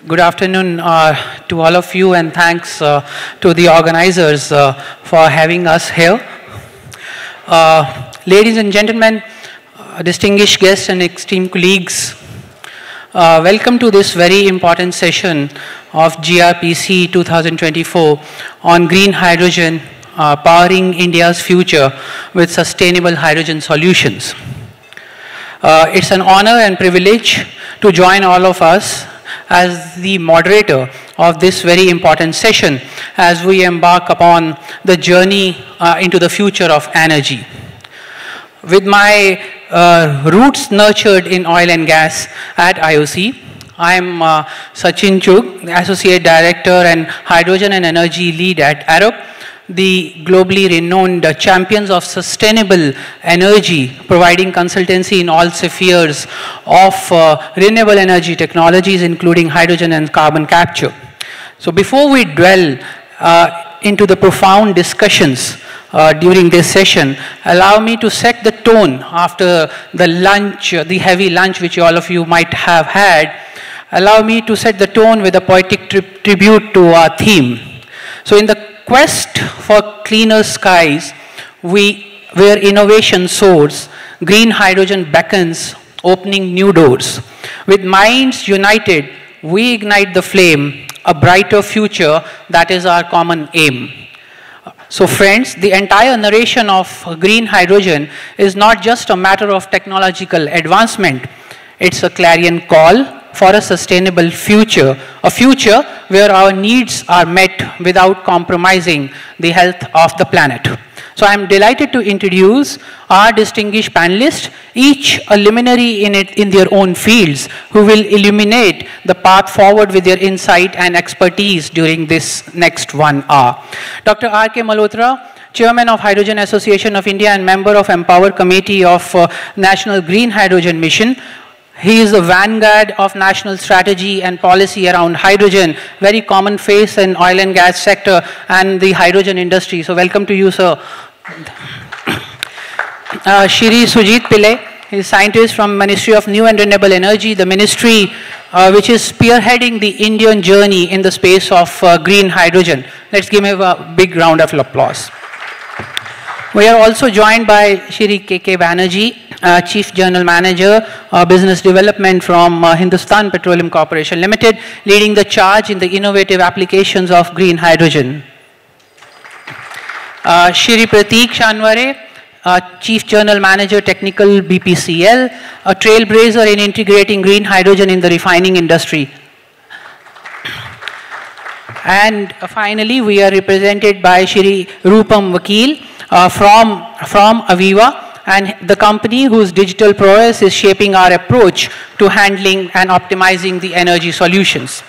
Good afternoon to all of you, and thanks to the organizers for having us here. Ladies and gentlemen, distinguished guests and esteemed colleagues, welcome to this very important session of GRPC 2024 on green hydrogen, powering India's future with sustainable hydrogen solutions. It's an honor and privilege to join all of us as the moderator of this very important session as we embark upon the journey into the future of energy. With my roots nurtured in oil and gas at IOC, I am Sachin Chugh, Associate Director and Hydrogen and Energy Lead at Arup, the globally renowned champions of sustainable energy, providing consultancy in all spheres of renewable energy technologies, including hydrogen and carbon capture. So before we dwell into the profound discussions during this session, allow me to set the tone after the lunch, the heavy lunch which all of you might have had. Allow me to set the tone with a poetic tribute to our theme. So in the quest for cleaner skies, where innovation soars, green hydrogen beckons, opening new doors. With minds united, we ignite the flame, a brighter future that is our common aim. So friends, the entire narration of green hydrogen is not just a matter of technological advancement, it's a clarion call for a sustainable future, a future where our needs are met without compromising the health of the planet. So I am delighted to introduce our distinguished panelists, each a luminary in their own fields, who will illuminate the path forward with their insight and expertise during this next 1 hour. Dr. R.K. Malhotra, Chairman of Hydrogen Association of India and member of Empower Committee of National Green Hydrogen Mission. He is the vanguard of national strategy and policy around hydrogen, very common face in oil and gas sector and the hydrogen industry. So welcome to you, sir. Shri Sujit Pillai, he is scientist from Ministry of New and Renewable Energy, the ministry which is spearheading the Indian journey in the space of green hydrogen. Let's give him a big round of applause. We are also joined by Shri K.K. Banerjee, Chief General Manager, Business Development from Hindustan Petroleum Corporation Limited, leading the charge in the innovative applications of green hydrogen. Shri Prateek Shanware, Chief General Manager, Technical BPCL, a trailblazer in integrating green hydrogen in the refining industry. And finally, we are represented by Shri Rupam Vakil, from Aviva, and the company whose digital prowess is shaping our approach to handling and optimizing the energy solutions.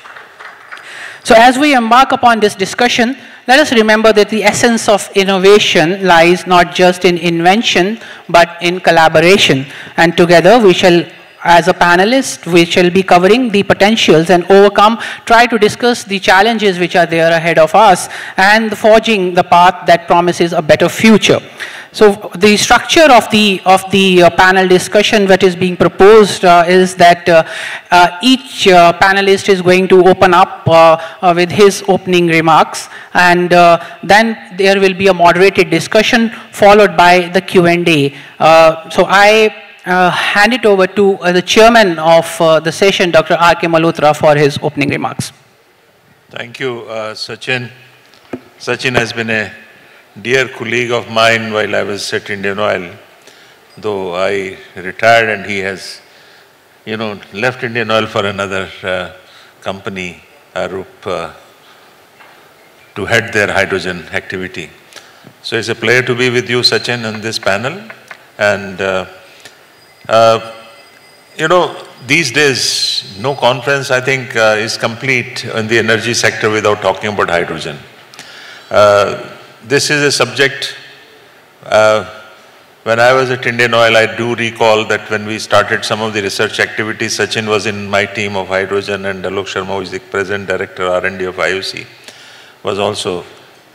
So as we embark upon this discussion, let us remember that the essence of innovation lies not just in invention, but in collaboration. And together we shall, as a panelist, we shall be covering the potentials and try to discuss the challenges which are there ahead of us and forging the path that promises a better future. So the structure of the panel discussion that is being proposed is that each panelist is going to open up with his opening remarks, and then there will be a moderated discussion followed by the Q&A. So I hand it over to the chairman of the session, Dr. R.K. Malhotra, for his opening remarks. Thank you, Sachin. Sachin has been a dear colleague of mine while I was at Indian Oil, though I retired and he has, left Indian Oil for another company, Arup, to head their hydrogen activity. So it's a pleasure to be with you, Sachin, on this panel. And these days, no conference, I think, is complete in the energy sector without talking about hydrogen. This is a subject, when I was at Indian Oil, I do recall that when we started some of the research activities, Sachin was in my team of hydrogen, and Alok Sharma, who is the present director R&D of IOC, was also.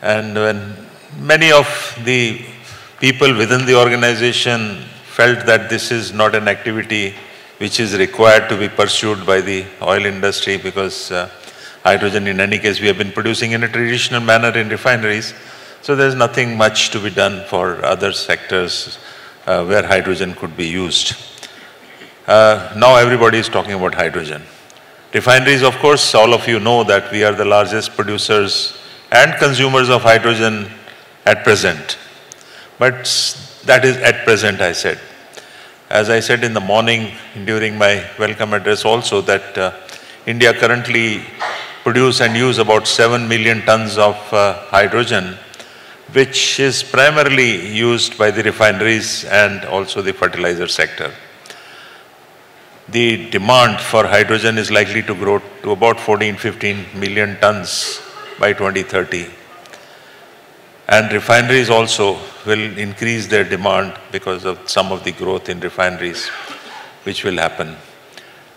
And when many of the people within the organization felt that this is not an activity which is required to be pursued by the oil industry, because hydrogen in any case we have been producing in a traditional manner in refineries. So there's nothing much to be done for other sectors where hydrogen could be used. Now everybody is talking about hydrogen. Refineries, of course, all of you know that we are the largest producers and consumers of hydrogen at present. But that is at present, I said. As I said in the morning during my welcome address also, that India currently produce and use about 7 million tons of hydrogen, which is primarily used by the refineries and also the fertilizer sector. The demand for hydrogen is likely to grow to about 14-15 million tons by 2030. And refineries also will increase their demand because of some of the growth in refineries, which will happen.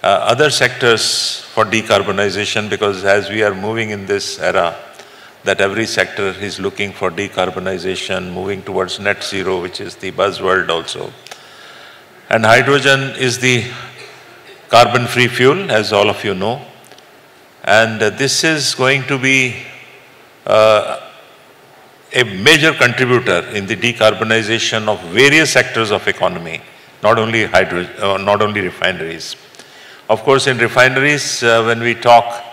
Other sectors for decarbonization, because as we are moving in this era, that every sector is looking for decarbonization, moving towards net zero, which is the buzzword also. And hydrogen is the carbon-free fuel, as all of you know. And this is going to be a major contributor in the decarbonization of various sectors of economy, not only refineries. Of course, in refineries, when we talk,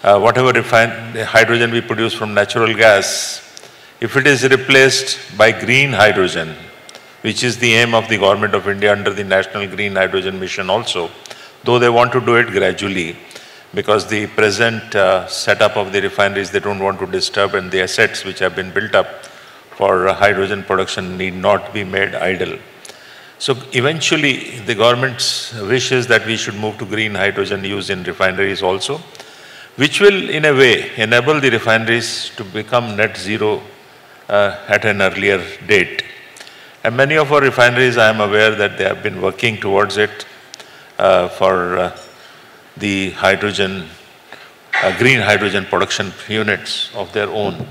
whatever hydrogen we produce from natural gas, if it is replaced by green hydrogen, which is the aim of the Government of India under the National Green Hydrogen Mission also, though they want to do it gradually, because the present setup of the refineries, they don't want to disturb, and the assets which have been built up for hydrogen production need not be made idle. So eventually, the government's wish is that we should move to green hydrogen use in refineries also, which will in a way enable the refineries to become net zero at an earlier date. And many of our refineries, I am aware that they have been working towards it for the hydrogen, green hydrogen production units of their own.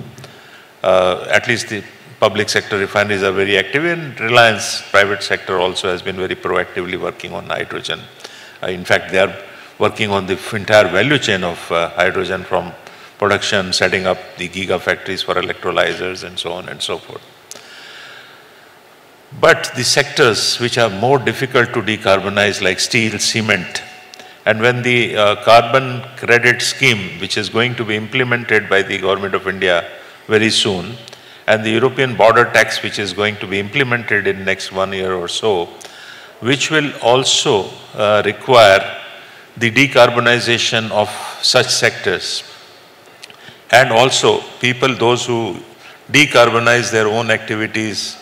At least the public sector refineries are very active, and Reliance private sector also has been very proactively working on hydrogen. In fact, they are working on the entire value chain of hydrogen, from production, setting up the gigafactories for electrolyzers and so on and so forth. But the sectors which are more difficult to decarbonize, like steel, cement, and when the carbon credit scheme, which is going to be implemented by the Government of India very soon, and the European border tax, which is going to be implemented in next 1 year or so, which will also require the decarbonization of such sectors. And also people, those who decarbonize their own activities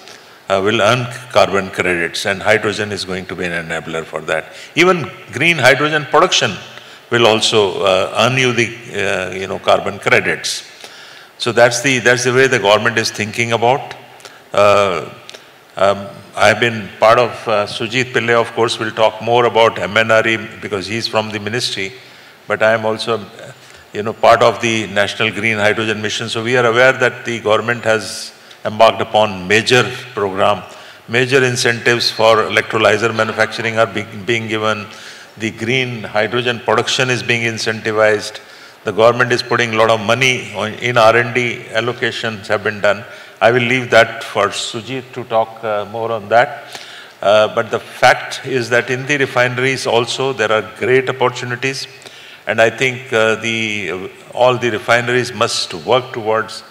will earn carbon credits, and hydrogen is going to be an enabler for that. Even green hydrogen production will also earn you the carbon credits. So that's the way the government is thinking about. I've been part of Sujit Pillai, of course, will talk more about MNRE because he's from the ministry, but I am also part of the National Green Hydrogen Mission. So we are aware that the government has embarked upon major program, major incentives for electrolyzer manufacturing are being given. The green hydrogen production is being incentivized. The government is putting a lot of money in R&D, allocations have been done. I will leave that for Sujit to talk more on that. But the fact is that in the refineries also there are great opportunities, and I think all the refineries must work towards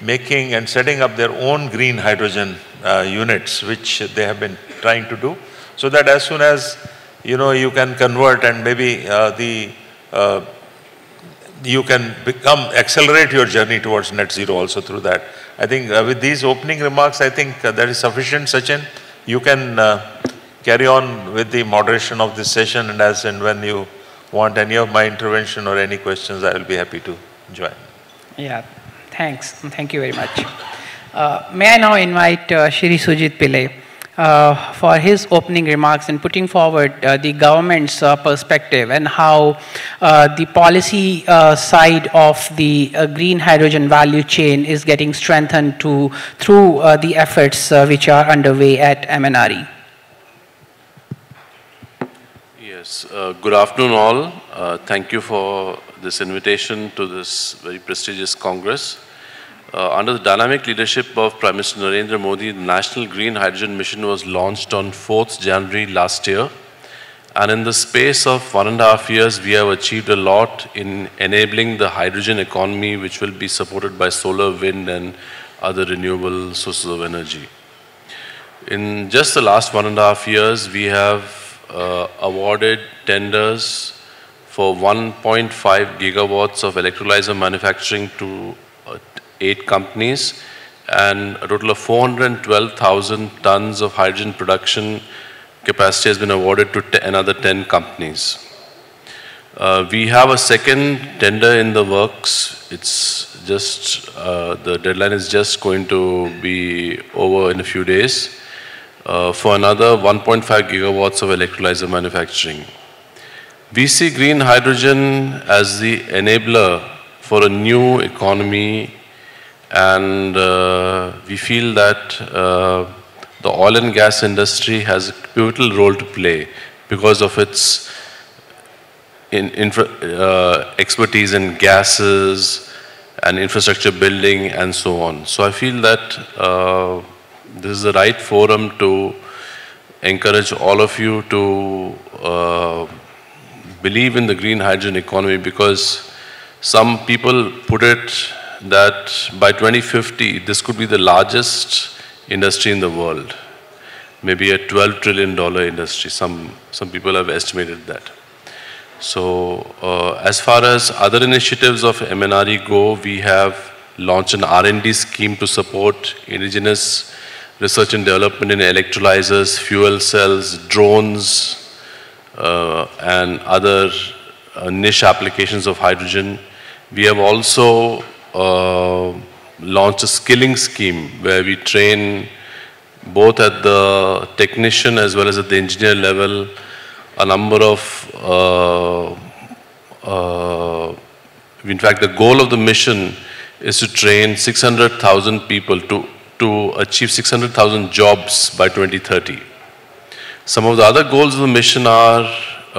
making and setting up their own green hydrogen units, which they have been trying to do, so that as soon as you can convert, and maybe you can accelerate your journey towards net zero also through that. I think with these opening remarks, I think that is sufficient. Sachin, you can carry on with the moderation of this session, and as and when you want any of my intervention or any questions, I will be happy to join. Yeah, thanks. Thank you very much. May I now invite Shri Sujit Pillai for his opening remarks and putting forward the government's perspective and how the policy side of the green hydrogen value chain is getting strengthened through the efforts which are underway at MNRE. Yes, good afternoon all. Thank you for this invitation to this very prestigious Congress. Under the dynamic leadership of Prime Minister Narendra Modi, the National Green Hydrogen Mission was launched on 4th January last year. And in the space of 1.5 years, we have achieved a lot in enabling the hydrogen economy, which will be supported by solar, wind, and other renewable sources of energy. In just the last 1.5 years, we have awarded tenders for 1.5 gigawatts of electrolyzer manufacturing to 8 companies, and a total of 412,000 tons of hydrogen production capacity has been awarded to another 10 companies. We have a second tender in the works. It's just, the deadline is just going to be over in a few days. For another 1.5 gigawatts of electrolyzer manufacturing. We see green hydrogen as the enabler for a new economy, and we feel that the oil and gas industry has a pivotal role to play because of its expertise in gases and infrastructure building and so on. So I feel that this is the right forum to encourage all of you to believe in the green hydrogen economy, because some people put it that by 2050, this could be the largest industry in the world, maybe a $12 trillion industry. Some people have estimated that. So as far as other initiatives of MNRE go, we have launched an R&D scheme to support indigenous research and development in electrolyzers, fuel cells, drones, and other niche applications of hydrogen. We have also launched a skilling scheme where we train both at the technician as well as at the engineer level a number of, in fact, the goal of the mission is to train 600,000 people to achieve 600,000 jobs by 2030. Some of the other goals of the mission are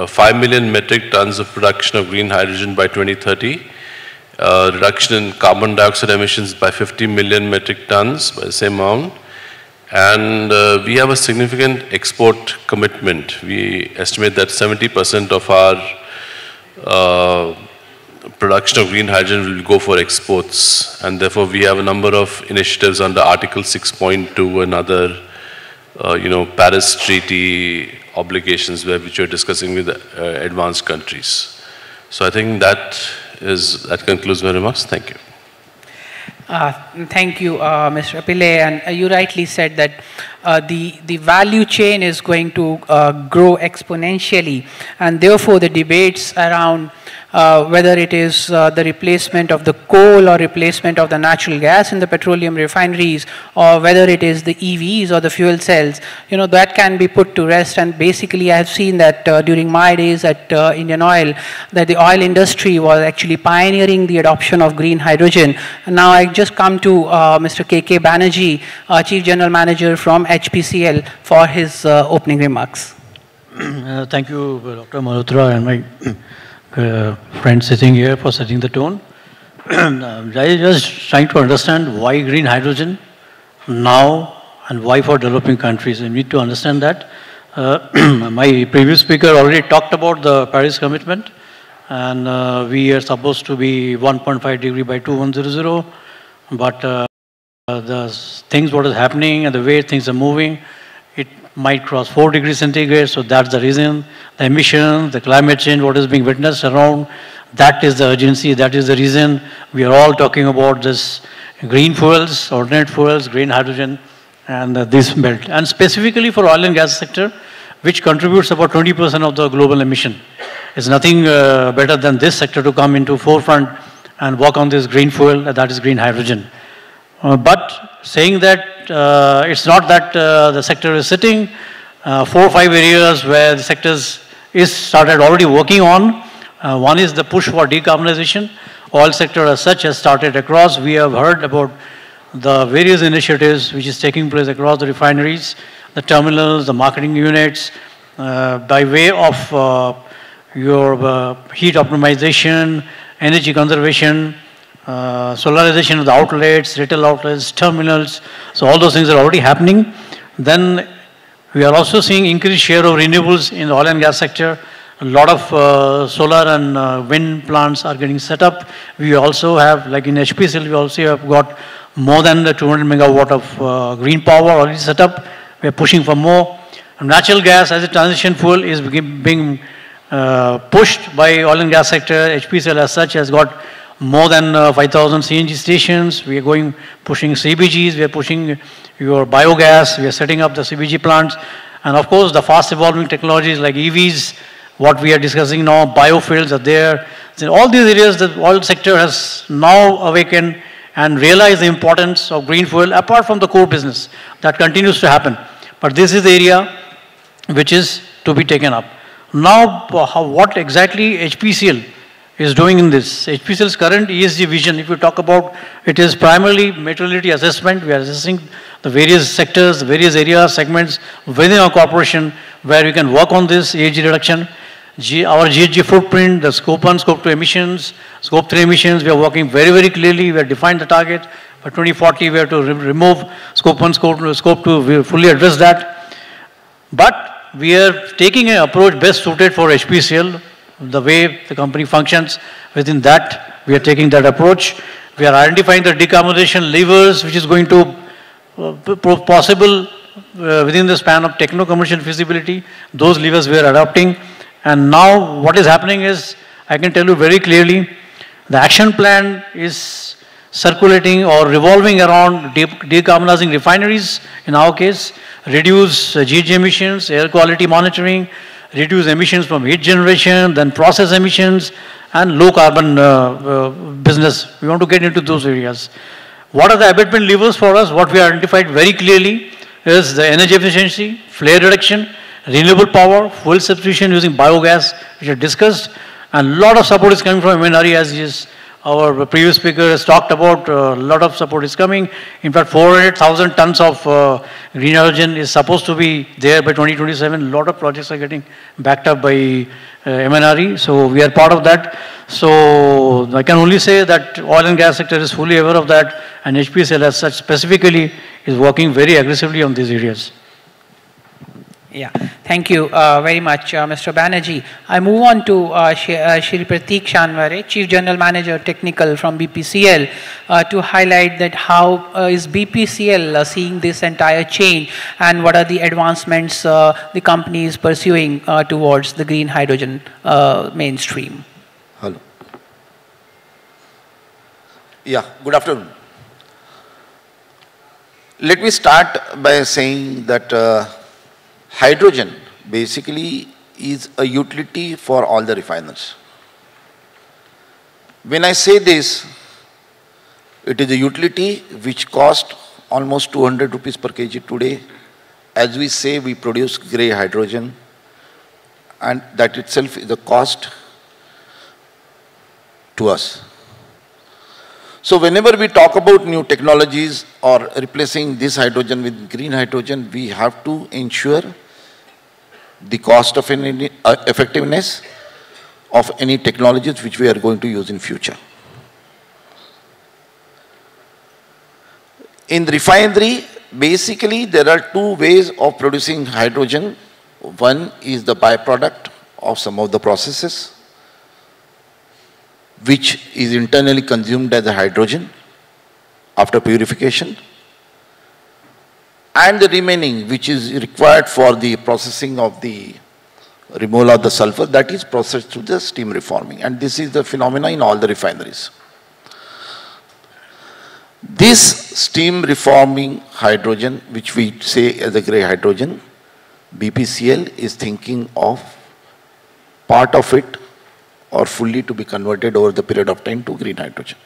5 million metric tons of production of green hydrogen by 2030, reduction in carbon dioxide emissions by 50 million metric tons by the same amount, and we have a significant export commitment. We estimate that 70% of our production of green hydrogen will go for exports, and therefore we have a number of initiatives under Article 6.2 and other, Paris Treaty obligations which we're discussing with advanced countries. So I think that concludes my remarks. Thank you. Thank you, Mr. Pillai, and you rightly said that the value chain is going to grow exponentially, and therefore the debates around whether it is the replacement of the coal or replacement of the natural gas in the petroleum refineries, or whether it is the EVs or the fuel cells, that can be put to rest. And basically I have seen that during my days at Indian Oil, that the oil industry was actually pioneering the adoption of green hydrogen. And now I just come to Mr. KK Banerjee, Chief General Manager from HPCL, for his opening remarks. Thank you, Dr. Malhotra, and my friend sitting here for setting the tone. I just trying to understand why green hydrogen now and why for developing countries. We need to understand that. My previous speaker already talked about the Paris commitment, and we are supposed to be 1.5 degree by 2100, but the things what is happening and the way things are moving, it might cross 4 degrees centigrade, so that's the reason. The emissions, the climate change, what is being witnessed around, that is the urgency, that is the reason we are all talking about this green fuels, alternate fuels, green hydrogen, and this belt. And specifically for oil and gas sector, which contributes about 20% of the global emission. It's nothing better than this sector to come into forefront and work on this green fuel, that is green hydrogen. But saying that it's not that the sector is sitting, 4 or 5 areas where the sectors is started already working on. One is the push for decarbonization. Oil sector as such has started across. We have heard about the various initiatives which is taking place across the refineries, the terminals, the marketing units, by way of your heat optimization, energy conservation, solarization of the outlets, retail outlets, terminals. So all those things are already happening. Then we are also seeing increased share of renewables in the oil and gas sector. A lot of solar and wind plants are getting set up. We also have, like in HPCL, we also have got more than the 200 megawatt of green power already set up. We are pushing for more. Natural gas as a transition fuel is being pushed by oil and gas sector. HPCL as such has got more than 5,000 CNG stations. We are pushing CBGs. We are pushing your biogas. We are setting up the CBG plants. And of course, the fast evolving technologies like EVs, what we are discussing now, biofuels are there. So in all these areas, the oil sector has now awakened and realized the importance of green fuel apart from the core business. That continues to happen. But this is the area which is to be taken up. Now, what exactly HPCL is doing in this? HPCL's current ESG vision, if you talk about, it is primarily materiality assessment. We are assessing the various sectors, various areas, segments within our corporation where we can work on this ESG reduction. Our GHG footprint, the scope 1, scope 2 emissions, scope 3 emissions, we are working very, very clearly. We have defined the target. By 2040, we have to remove scope 1, scope 2, we fully address that. But we are taking an approach best suited for HPCL, the way the company functions. Within that, we are taking that approach. We are identifying the decarbonization levers, which is going to possible within the span of techno-commercial feasibility. Those levers we are adopting. And now what is happening is, I can tell you very clearly, the action plan is circulating or revolving around decarbonizing refineries, in our case, reduce GHG emissions, air quality monitoring, reduce emissions from heat generation, then process emissions, and low carbon business. We want to get into those areas. What are the abatement levers for us? What we identified very clearly is the energy efficiency, flare reduction, renewable power, fuel substitution using biogas, which are discussed, and a lot of support is coming from MNRE, as our previous speaker has talked about. A lot of support is coming. In fact, 400,000 tons of green hydrogen is supposed to be there by 2027. A lot of projects are getting backed up by MNRE, so we are part of that. So I can only say that oil and gas sector is fully aware of that, and HPCL as such specifically is working very aggressively on these areas. Yeah, thank you very much, Mr. Banerjee. I move on to Shri Prateek Shanware, Chief General Manager Technical from BPCL, to highlight that how is BPCL seeing this entire change and what are the advancements the company is pursuing towards the green hydrogen mainstream. Hello. Yeah, good afternoon. Let me start by saying that hydrogen basically is a utility for all the refiners. When I say this, it is a utility which costs almost 200 rupees per kg today. As we say, we produce grey hydrogen, and that itself is a cost to us. So whenever we talk about new technologies or replacing this hydrogen with green hydrogen, we have to ensure the cost of effectiveness of any technologies which we are going to use in future. In refinery, basically there are two ways of producing hydrogen. One is the byproduct of some of the processes, which is internally consumed as a hydrogen after purification, and the remaining, which is required for the processing of the removal of the sulfur, that is processed through the steam reforming. And this is the phenomena in all the refineries. This steam reforming hydrogen, which we say as a grey hydrogen, BPCL is thinking of part of it or fully to be converted over the period of time to green hydrogen.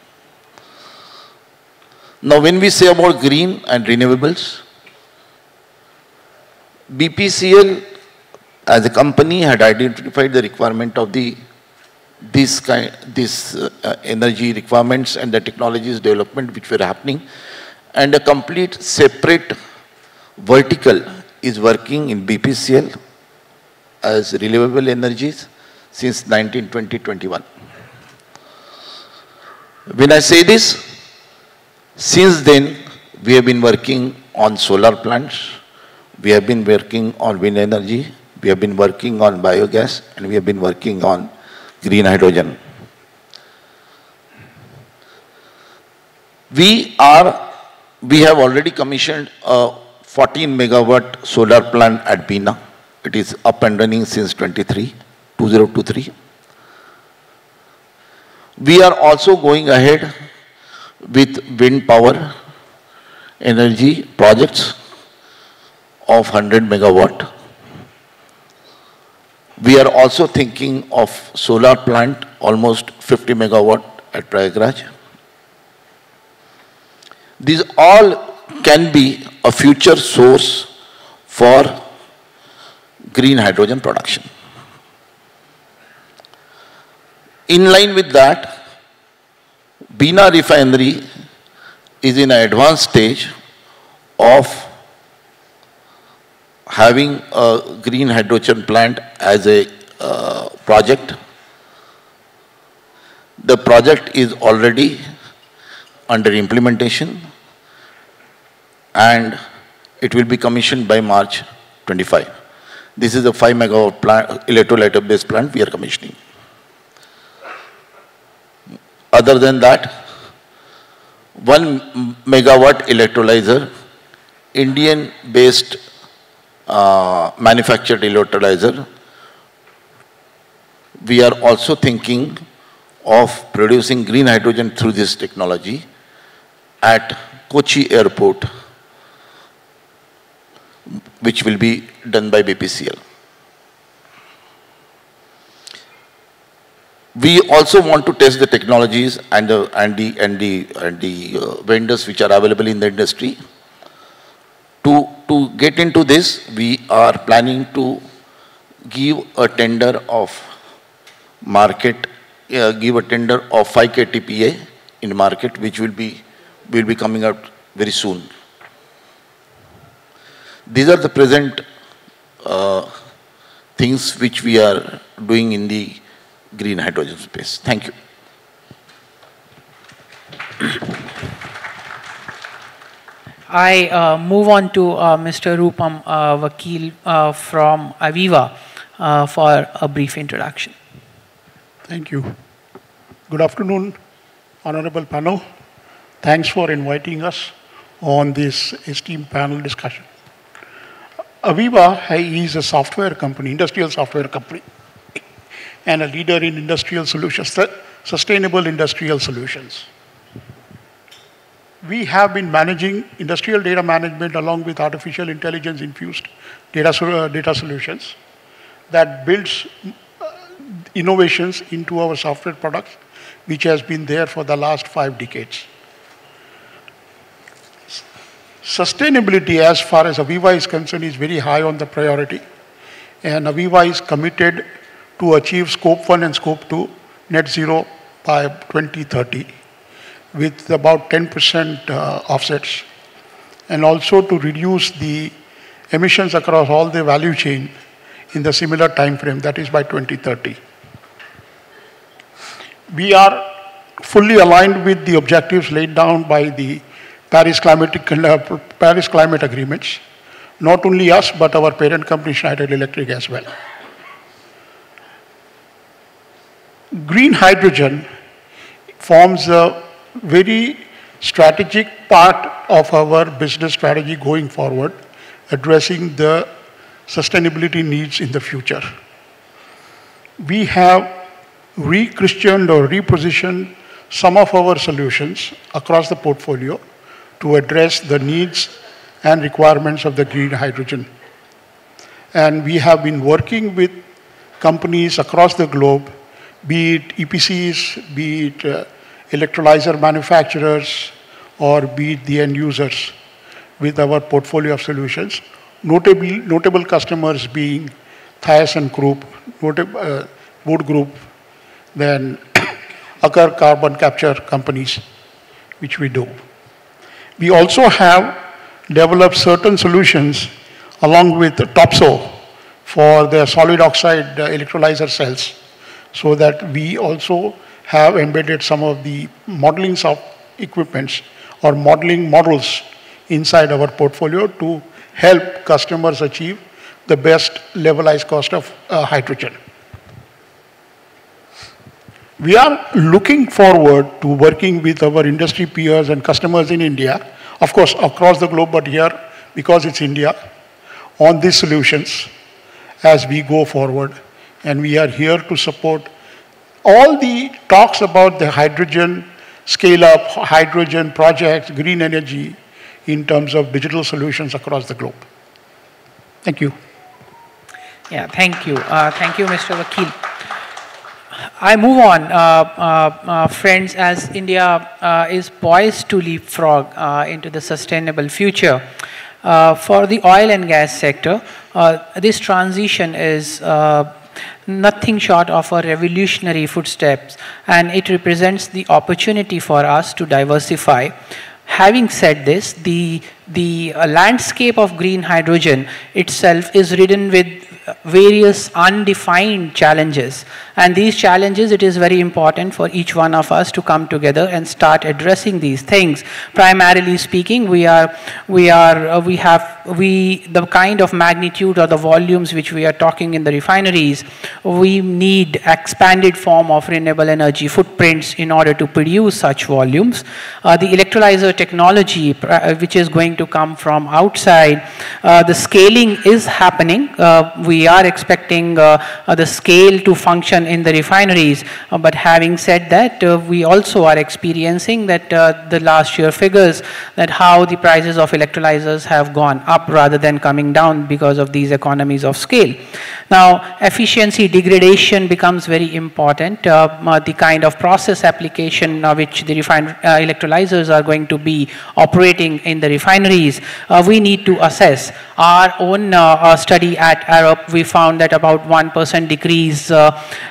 Now when we say about green and renewables, BPCL as a company had identified the requirement of this energy requirements and the technologies development which were happening, and a complete separate vertical is working in BPCL as renewable energies since 2021. When I say this, since then, we have been working on solar plants, we have been working on wind energy, we have been working on biogas, and we have been working on green hydrogen. We have already commissioned a 14 megawatt solar plant at Bina. It is up and running since 2023. We are also going ahead with wind power energy projects of 100 megawatt. We are also thinking of solar plant almost 50 megawatt at Prayagraj. These all can be a future source for green hydrogen production. In line with that, Bina refinery is in an advanced stage of having a green hydrogen plant as a project. The project is already under implementation and it will be commissioned by March 25. This is a 5 megawatt plant, electrolyte based plant we are commissioning. Other than that, 1 megawatt electrolyzer, Indian based manufactured electrolyzer. We are also thinking of producing green hydrogen through this technology at Kochi Airport, which will be done by BPCL. We also want to test the technologies and the vendors which are available in the industry. To get into this, we are planning to give a tender of market, give a tender of 5 KTPA in the market, which will be coming out very soon. These are the present things which we are doing in the green hydrogen space. Thank you. I move on to Mr. Rupam Vakil from Aviva for a brief introduction. Thank you. Good afternoon, honorable panel. Thanks for inviting us on this esteemed panel discussion. Aviva is a software company, industrial software company, and a leader in industrial solutions, sustainable industrial solutions. We have been managing industrial data management along with artificial intelligence infused data solutions that builds innovations into our software products, which has been there for the last 5 decades. Sustainability, as far as Aviva is concerned, is very high on the priority, and Aviva is committed to achieve Scope 1 and Scope 2 net zero by 2030 with about 10% offsets, and also to reduce the emissions across all the value chain in the similar time frame, that is by 2030. We are fully aligned with the objectives laid down by the Paris Climate Agreements, not only us, but our parent company Schneider Electric as well. Green hydrogen forms a very strategic part of our business strategy going forward, addressing the sustainability needs in the future. We have re-christened or repositioned some of our solutions across the portfolio to address the needs and requirements of the green hydrogen. And we have been working with companies across the globe, be it EPCs, be it electrolyzer manufacturers, or be it the end users, with our portfolio of solutions. Notable customers being Thyssenkrupp Group, Wood Group, then other carbon capture companies, which we do. We also have developed certain solutions along with Topsoe for the solid oxide electrolyzer cells, so that we also have embedded some of the modeling equipments or modeling models inside our portfolio to help customers achieve the best levelized cost of hydrogen. We are looking forward to working with our industry peers and customers in India, of course across the globe, but here, because it's India, on these solutions as we go forward. And we are here to support all the talks about the hydrogen scale-up, hydrogen projects, green energy, in terms of digital solutions across the globe. Thank you. Yeah, thank you. Thank you, Mr. Vakil. I move on, friends, as India is poised to leapfrog into the sustainable future. For the oil and gas sector, this transition is nothing short of a revolutionary footsteps, and it represents the opportunity for us to diversify. Having said this, the landscape of green hydrogen itself is ridden with various undefined challenges, and these challenges, it is very important for each one of us to come together and start addressing these things. Primarily speaking, the kind of magnitude or the volumes which we are talking in the refineries, we need expanded form of renewable energy footprints in order to produce such volumes. The electrolyzer technology, which is going to come from outside, the scaling is happening. We are expecting the scale to function in the refineries, but having said that, we also are experiencing that the last year figures, that how the prices of electrolyzers have gone up rather than coming down because of these economies of scale. Now, efficiency degradation becomes very important. The kind of process application which the refined electrolyzers are going to be operating in the refineries, we need to assess. Our own study at Arup, we found that about 1% decrease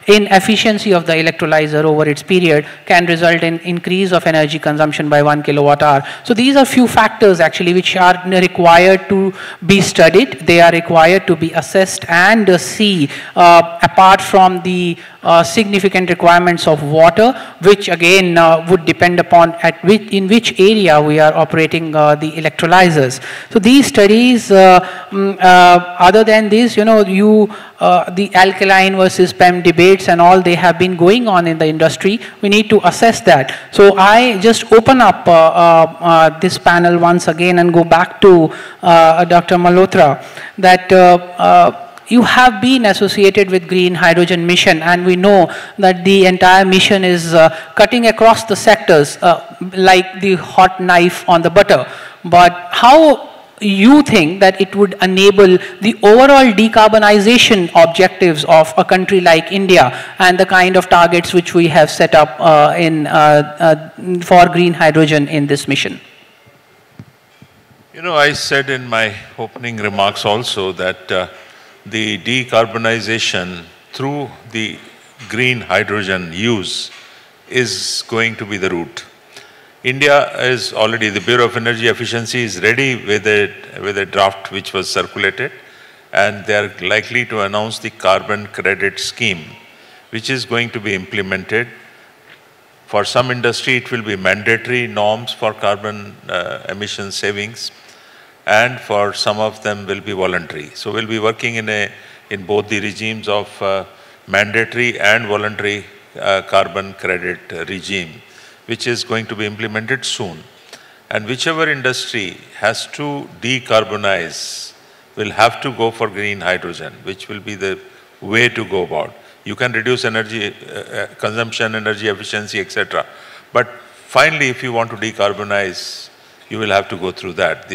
in efficiency of the electrolyzer over its period can result in increase of energy consumption by 1 kilowatt hour. So these are few factors actually which are required to be studied. They are required to be assessed and see, apart from the significant requirements of water, which again would depend upon in which area we are operating the electrolyzers. So these studies, other than this, the alkaline versus PEM debates and all, they have been going on in the industry. We need to assess that. So I just open up this panel once again and go back to Dr. Malhotra, that you have been associated with Green Hydrogen Mission, and we know that the entire mission is cutting across the sectors like the hot knife on the butter. But how you think that it would enable the overall decarbonization objectives of a country like India and the kind of targets which we have set up for green hydrogen in this mission? I said in my opening remarks also that the decarbonization through the green hydrogen use is going to be the route. India is already, the Bureau of Energy Efficiency is ready with a draft which was circulated, and they are likely to announce the carbon credit scheme, which is going to be implemented. For some industry, it will be mandatory norms for carbon emission savings, and for some of them will be voluntary. So we'll be working in both the regimes of mandatory and voluntary carbon credit regime, which is going to be implemented soon. And whichever industry has to decarbonize will have to go for green hydrogen, which will be the way to go about. You can reduce energy consumption, energy efficiency, etc. But finally, if you want to decarbonize, you will have to go through that.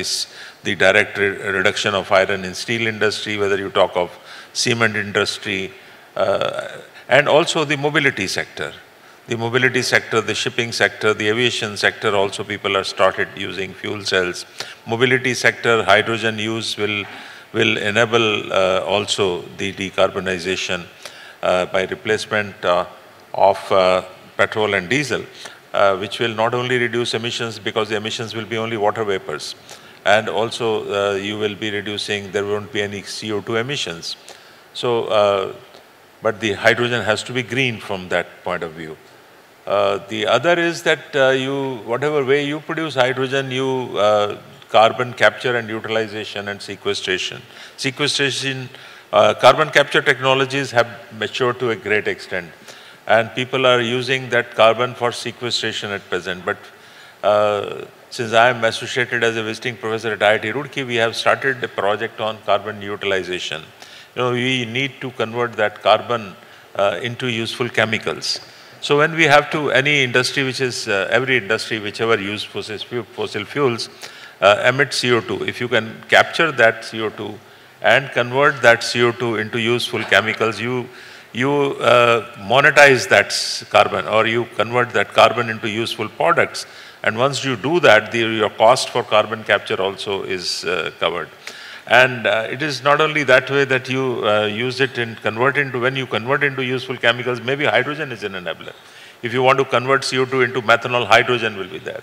The direct reduction of iron in steel industry, whether you talk of cement industry, and also the mobility sector. The mobility sector, the shipping sector, the aviation sector, also people have started using fuel cells. Mobility sector, hydrogen use will enable also the decarbonization by replacement of petrol and diesel, which will not only reduce emissions, because the emissions will be only water vapors, and also you will be reducing, there won't be any CO2 emissions. So, but the hydrogen has to be green from that point of view. The other is that whatever way you produce hydrogen, carbon capture and utilization and sequestration. Carbon capture technologies have matured to a great extent, and people are using that carbon for sequestration at present. But since I am associated as a visiting professor at IIT Roorkee, we have started a project on carbon utilization. We need to convert that carbon into useful chemicals. So when we have to, any industry which is, every industry whichever use fossil fuels emits CO2. If you can capture that CO2 and convert that CO2 into useful chemicals, you monetize that carbon, or you convert that carbon into useful products. And once you do that, your cost for carbon capture also is covered. And it is not only that way that you use it and convert into, when you convert into useful chemicals, maybe hydrogen is an enabler. If you want to convert CO2 into methanol, hydrogen will be there.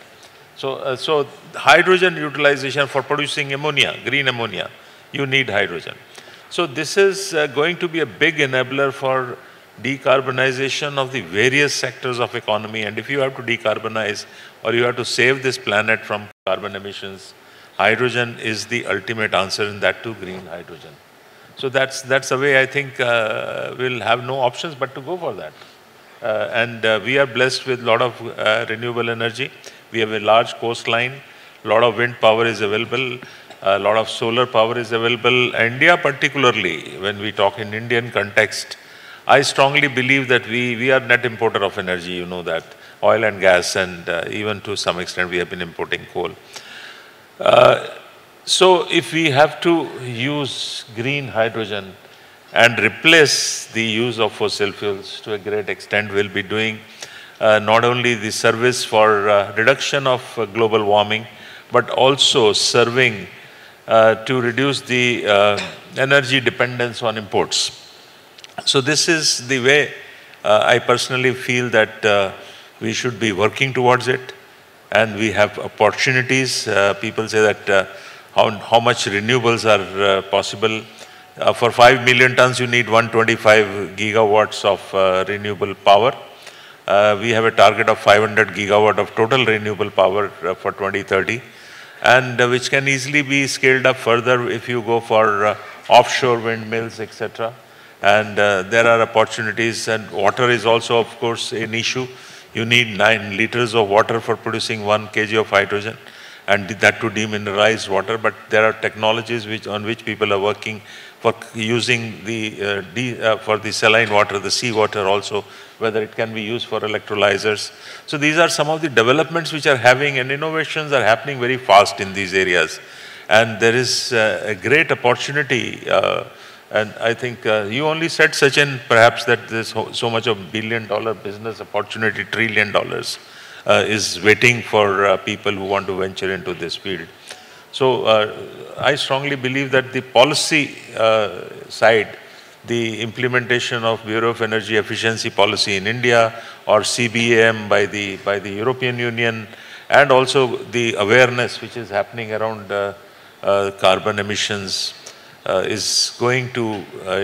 So hydrogen utilization for producing ammonia, green ammonia, you need hydrogen. So this is going to be a big enabler for decarbonization of the various sectors of economy. And if you have to decarbonize, or you have to save this planet from carbon emissions, hydrogen is the ultimate answer, in that too green hydrogen. So that's the way I think we'll have no options but to go for that. And we are blessed with a lot of renewable energy. We have a large coastline, a lot of wind power is available, a lot of solar power is available. India particularly, when we talk in Indian context, I strongly believe that we are net importer of energy, you know that, oil and gas, and even to some extent we have been importing coal. So if we have to use green hydrogen and replace the use of fossil fuels to a great extent, we'll be doing not only the service for reduction of global warming, but also serving to reduce the energy dependence on imports. So this is the way I personally feel that we should be working towards it, and we have opportunities. People say that how much renewables are possible. For 5 million tons, you need 125 gigawatts of renewable power. We have a target of 500 gigawatt of total renewable power for 2030, and which can easily be scaled up further if you go for offshore windmills, etc. And there are opportunities, and water is also, of course, an issue. You need 9 liters of water for producing 1 kg of hydrogen, and that to demineralize water. But there are technologies on which people are working for using for the saline water, the sea water also, whether it can be used for electrolyzers. So these are some of the developments which are having, and innovations are happening very fast in these areas. And there is a great opportunity. And I think you only said, Sachin, perhaps that there's so much of billion-dollar business opportunity, $1 trillion is waiting for people who want to venture into this field. So I strongly believe that the policy side, the implementation of Bureau of Energy Efficiency policy in India, or CBAM by the European Union, and also the awareness which is happening around carbon emissions, is going to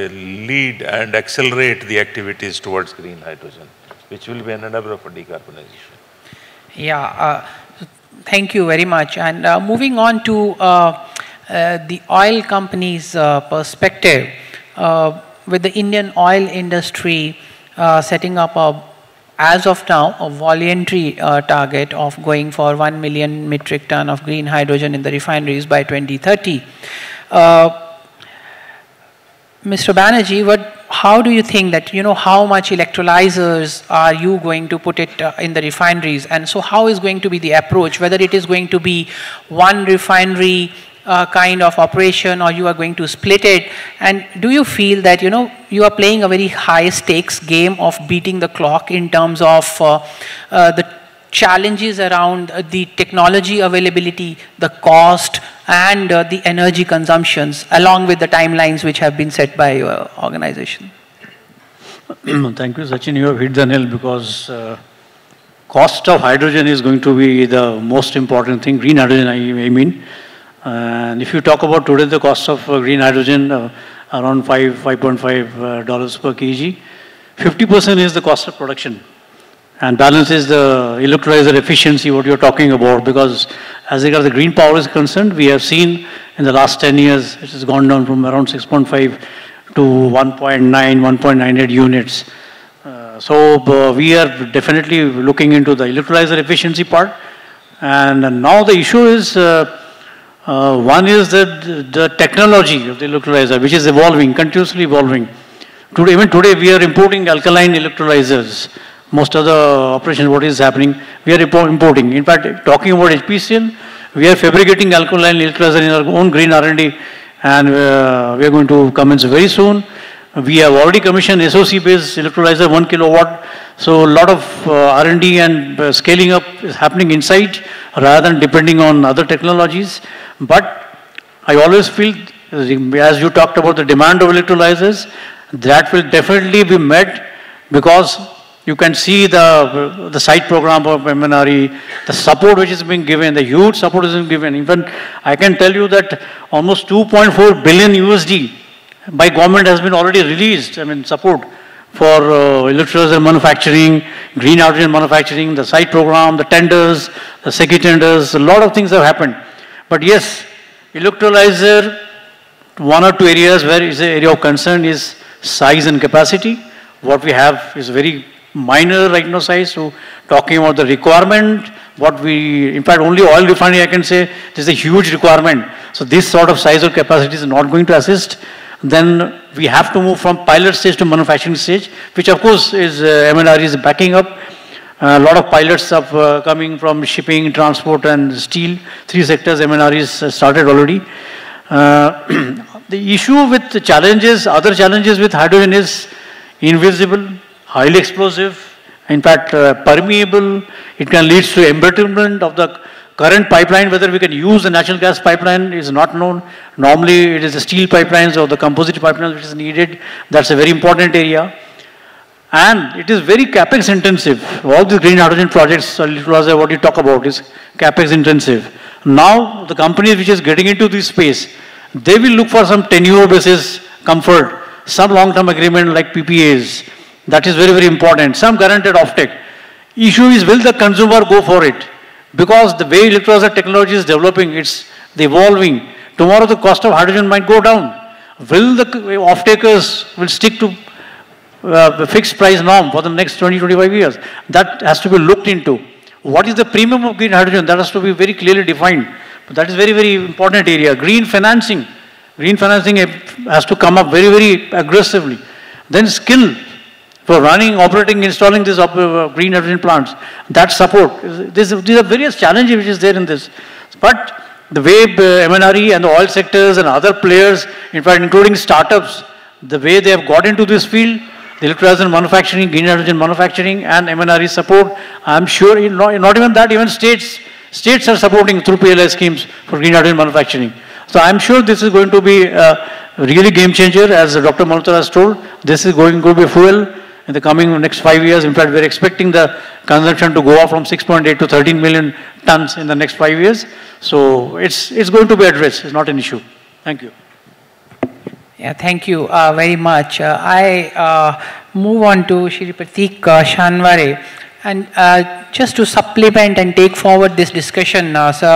lead and accelerate the activities towards green hydrogen, which will be an enabler for decarbonization. Yeah, thank you very much. And moving on to the oil companies' perspective, with the Indian oil industry setting up as of now, a voluntary target of going for 1 million metric ton of green hydrogen in the refineries by 2030. Mr. Banerjee, how do you think that, how much electrolyzers are you going to put it in the refineries? And so how is going to be the approach, whether it is going to be one refinery kind of operation, or you are going to split it? And do you feel that, you are playing a very high stakes game of beating the clock in terms of the challenges around the technology availability, the cost, and the energy consumptions, along with the timelines which have been set by your organization? Thank you, Sachin. You have hit the nail, because cost of hydrogen is going to be the most important thing. Green hydrogen, I mean. And if you talk about today the cost of green hydrogen, around $5.5 per kg. 50% is the cost of production. And balance is the electrolyzer efficiency, what you're talking about, because as regards the green power is concerned, we have seen in the last 10 years, it has gone down from around 6.5 to 1.9, 1.98 units. So we are definitely looking into the electrolyzer efficiency part. And now the issue is, one is the technology of the electrolyzer, which is evolving, continuously evolving. Today, even today, we are importing alkaline electrolyzers. Most of the operations, what is happening, we are importing. In fact, talking about HPCL, we are fabricating alkaline electrolyzer in our own green R&D, and we are going to commence very soon. We have already commissioned SOC-based electrolyzer, 1 kilowatt. So a lot of R&D and scaling up is happening inside rather than depending on other technologies. But I always feel, as you talked about the demand of electrolyzers, that will definitely be met because you can see the site program of MNRE, the support which is being given, the huge support is being given. Even I can tell you that almost 2.4 billion USD by government has been already released, support for electrolyzer manufacturing, green hydrogen manufacturing, the site program, the tenders, the SECI tenders, a lot of things have happened. But yes, electrolyzer, one or two areas where is the area of concern is size and capacity. What we have is very minor right now size, so talking about the requirement, in fact only oil refinery I can say, there's a huge requirement. So this sort of size or capacity is not going to assist. Then we have to move from pilot stage to manufacturing stage, which of course is MNRE is backing up. A lot of pilots are coming from shipping, transport and steel. 3 sectors MNRE has started already. The issue with the challenges, other challenges with hydrogen is invisible, highly explosive, in fact permeable. It can lead to embrittlement of the current pipeline. Whether we can use the natural gas pipeline is not known. Normally it is the steel pipelines or the composite pipelines which is needed. That's a very important area. And it is very capex intensive. All the green hydrogen projects, what you talk about is capex intensive. Now the companies which is getting into this space, they will look for some tenure basis comfort, some long-term agreement like PPAs. That is very, very important. Some guaranteed offtake. Issue is, will the consumer go for it? Because the way electrolyzer technology is developing, it's evolving. Tomorrow the cost of hydrogen might go down. Will the off-takers will stick to the fixed price norm for the next 20-25 years? That has to be looked into. What is the premium of green hydrogen? That has to be very clearly defined. But that is very, very important area. Green financing. Green financing has to come up very, very aggressively. Then skill for running, operating, installing these green hydrogen plants. That support. These are various challenges which is there in this. But the way MNRE and the oil sectors and other players, in fact including startups, the way they have got into this field, the electrolyzer manufacturing, green hydrogen manufacturing and MNRE support, I'm sure, not even that, even states are supporting through PLI schemes for green hydrogen manufacturing. So I'm sure this is going to be a really game changer, as Dr. Malhotra has told. This is going to be fuel in the coming next 5 years. In fact, we're expecting the consumption to go up from 6.8 to 13 million tons in the next 5 years. So it's going to be addressed. It's not an issue. Thank you. Yeah, thank you very much. I move on to Shri Prateek Shanware. And just to supplement and take forward this discussion,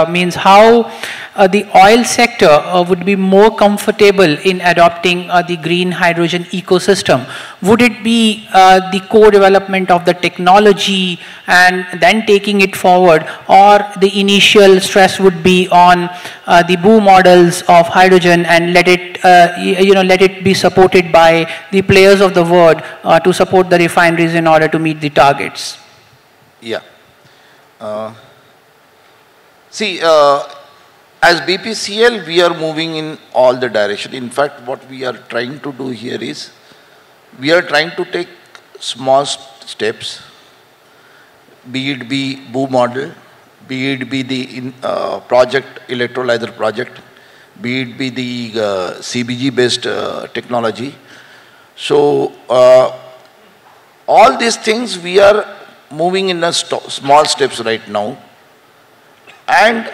means how the oil sector would be more comfortable in adopting the green hydrogen ecosystem. Would it be the co-development of the technology and then taking it forward, or the initial stress would be on the BOO models of hydrogen and let it be supported by the players of the world to support the refineries in order to meet the targets? Yeah. As BPCL, we are moving in all the direction. In fact, what we are trying to do here is, we are trying to take small steps, be it be BOO model, be it be the project, electrolyzer project, be it be the CBG based technology. So, all these things we are moving in a small steps right now, and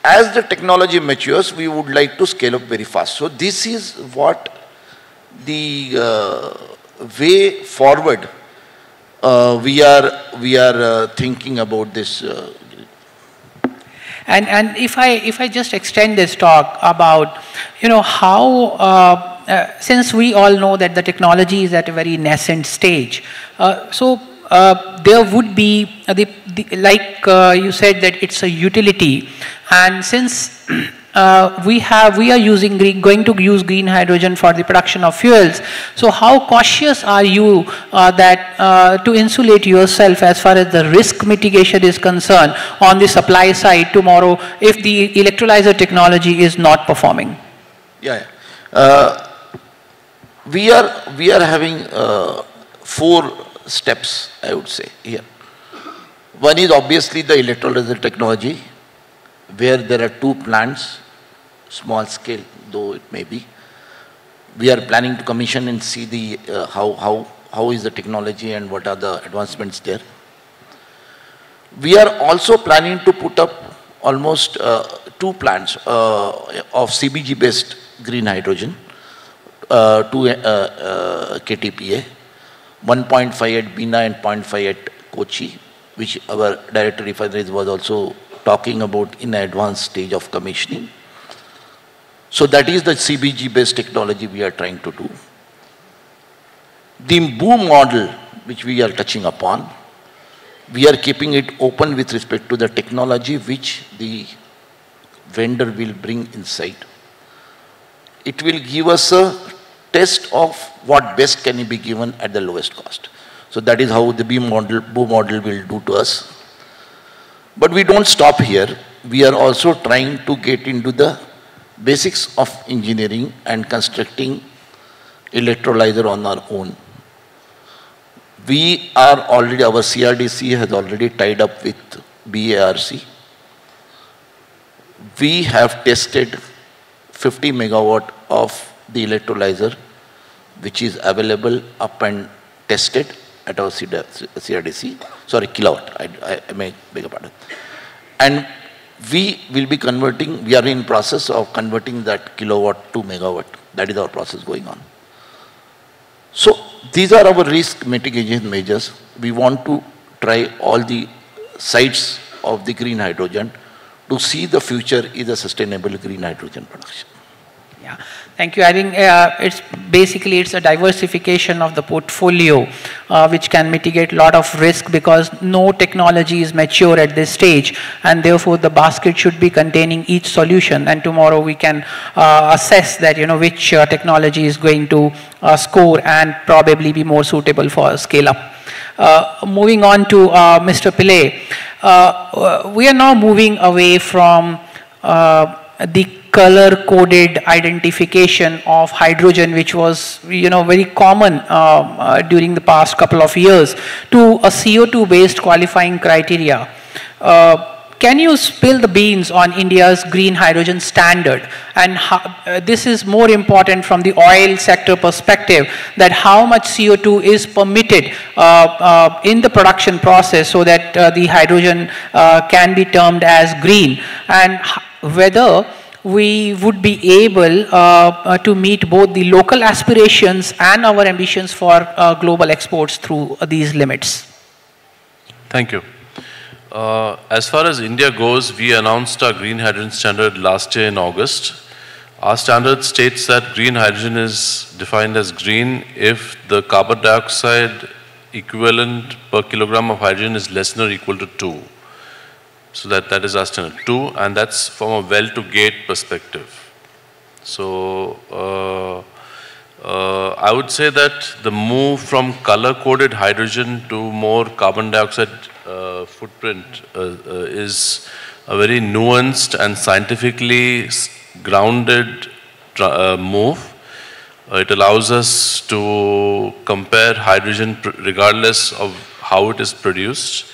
as the technology matures, we would like to scale up very fast. So this is what the way forward we are thinking about this. And if I just extend this talk about, you know, how since we all know that the technology is at a very nascent stage, there would be like you said that it's a utility, and since we are using going to use green hydrogen for the production of fuels. So how cautious are you to insulate yourself as far as the risk mitigation is concerned on the supply side tomorrow if the electrolyzer technology is not performing? Yeah. We are having 4 steps, I would say, here. One is obviously the electrolyzer technology, where there are 2 plants, small scale though it may be. We are planning to commission and see the how is the technology and what are the advancements there. We are also planning to put up almost 2 plants of CBG based green hydrogen, 2 KTPA, 1.5 at Bina and 0.5 at Kochi, which our director refineries was also talking about in an advanced stage of commissioning. So that is the CBG based technology we are trying to do. The BOOM model, which we are touching upon, we are keeping it open with respect to the technology which the vendor will bring inside. It will give us a test of what best can be given at the lowest cost. So that is how the BOOM model will do to us. But we don't stop here. We are also trying to get into the basics of engineering and constructing electrolyzer on our own. We are already, our CRDC has already tied up with BARC. We have tested 50 megawatt of the electrolyzer, which is available up and tested at our CRDC, sorry, kilowatt, I may beg your pardon. And we will be converting, we are in process of converting that kilowatt to megawatt. That is our process going on. So these are our risk mitigation measures. We want to try all the sides of the green hydrogen to see the future is a sustainable green hydrogen production. Yeah, thank you. I think it's a diversification of the portfolio which can mitigate a lot of risk, because no technology is mature at this stage, and therefore the basket should be containing each solution, and tomorrow we can assess that, you know, which technology is going to score and probably be more suitable for scale up. Moving on to Mr. Pillai, we are now moving away from the color-coded identification of hydrogen, which was, you know, very common during the past couple of years, to a CO2-based qualifying criteria. Can you spill the beans on India's green hydrogen standard, and how, this is more important from the oil sector perspective, that how much CO2 is permitted in the production process so that the hydrogen can be termed as green, and whether we would be able to meet both the local aspirations and our ambitions for global exports through these limits? Thank you. As far as India goes, we announced our green hydrogen standard last year in August. Our standard states that green hydrogen is defined as green if the carbon dioxide equivalent per kilogram of hydrogen is less than or equal to 2. So that is our standard, 2, and that's from a well to gate perspective. So I would say that the move from color-coded hydrogen to more carbon dioxide footprint is a very nuanced and scientifically grounded move. It allows us to compare hydrogen regardless of how it is produced.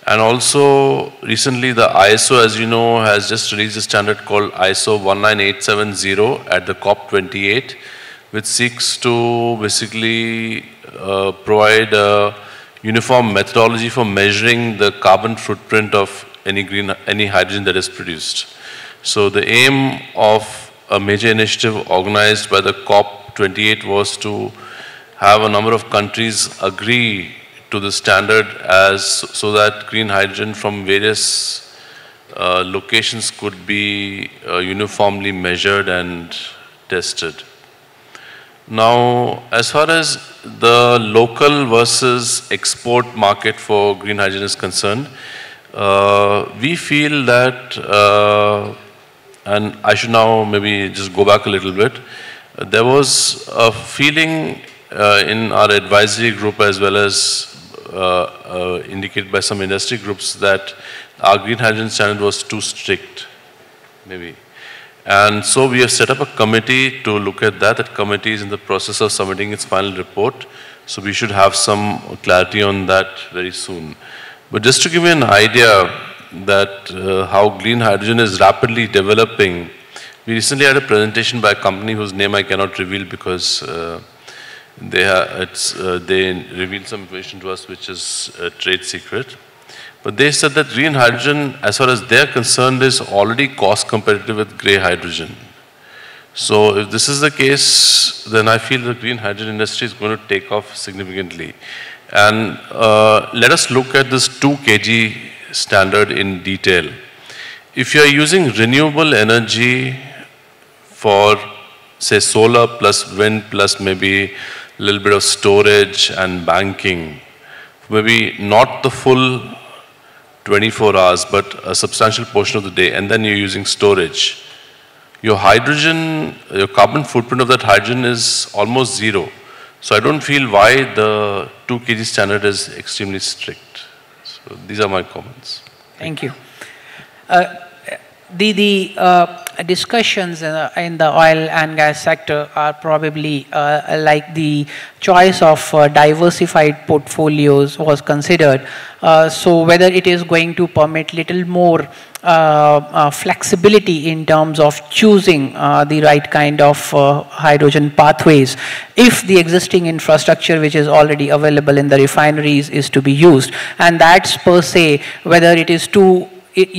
And also, recently the ISO, as you know, has just released a standard called ISO 19870 at the COP28, which seeks to basically provide a uniform methodology for measuring the carbon footprint of any hydrogen that is produced. So the aim of a major initiative organized by the COP COP28 was to have a number of countries agree to the standard so that green hydrogen from various locations could be uniformly measured and tested. Now, as far as the local versus export market for green hydrogen is concerned, we feel that, and I should now maybe just go back a little bit, there was a feeling in our advisory group as well as indicated by some industry groups that our green hydrogen standard was too strict, maybe. And so we have set up a committee to look at that. That committee is in the process of submitting its final report. So we should have some clarity on that very soon. But just to give you an idea that how green hydrogen is rapidly developing, we recently had a presentation by a company whose name I cannot reveal because they revealed some information to us which is a trade secret. But they said that green hydrogen, as far as they're concerned, is already cost competitive with grey hydrogen. So if this is the case, then I feel the green hydrogen industry is going to take off significantly. And let us look at this 2 kg standard in detail. If you are using renewable energy for, say, solar plus wind plus maybe a little bit of storage and banking, maybe not the full 24 hours, but a substantial portion of the day, and then you're using storage, your hydrogen, your carbon footprint of that hydrogen is almost zero. So I don't feel why the 2 kg standard is extremely strict. So these are my comments. Thank you. The discussions in the oil and gas sector are probably like the choice of diversified portfolios was considered. So whether it is going to permit little more flexibility in terms of choosing the right kind of hydrogen pathways if the existing infrastructure which is already available in the refineries is to be used. And that's per se, whether it is 2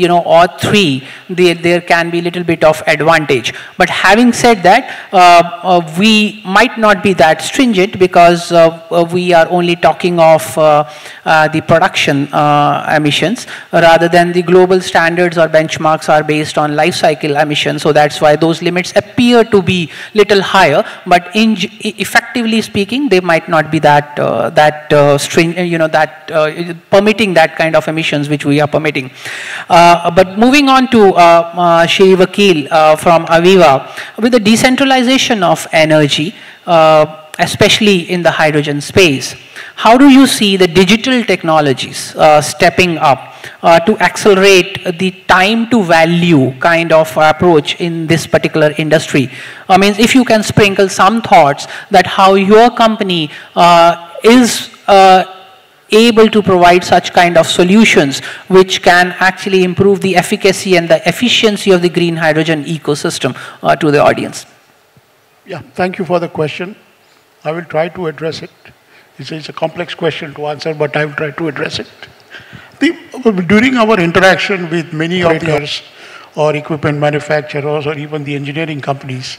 or 3, there can be a little bit of advantage. But having said that, we might not be that stringent because we are only talking of the production emissions rather than the global standards or benchmarks are based on life cycle emissions. So that's why those limits appear to be little higher, but effectively speaking, they might not be that permitting that kind of emissions which we are permitting. But moving on to Shri Vakil from Aviva, with the decentralization of energy, especially in the hydrogen space, how do you see the digital technologies stepping up to accelerate the time to value kind of approach in this particular industry? I mean, if you can sprinkle some thoughts that how your company is able to provide such kind of solutions which can actually improve the efficacy and the efficiency of the green hydrogen ecosystem to the audience. Yeah, thank you for the question. I will try to address it. It's a complex question to answer, but I will try to address it. During our interaction with many operators or equipment manufacturers or even the engineering companies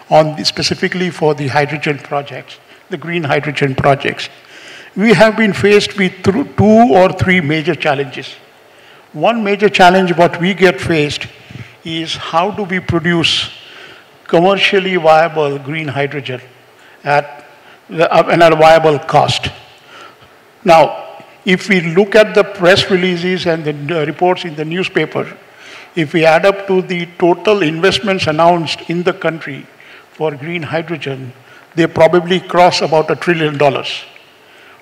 on specifically for the hydrogen projects, the green hydrogen projects, we have been faced with 2 or 3 major challenges. One major challenge what we get faced is how do we produce commercially viable green hydrogen at a viable cost. Now, if we look at the press releases and the reports in the newspaper, if we add up to the total investments announced in the country for green hydrogen, they probably cross about $1 trillion.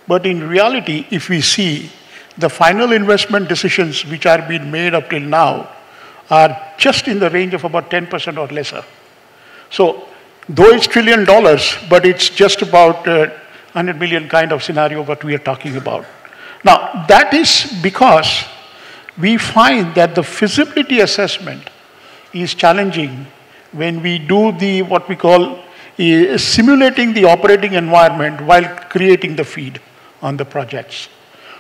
But in reality, if we see the final investment decisions which are being made up till now are just in the range of about 10% or lesser. So, though it's $1 trillion, but it's just about 100 million kind of scenario what we are talking about. Now, that is because we find that the feasibility assessment is challenging when we do the what we call simulating the operating environment while creating the feed on the projects.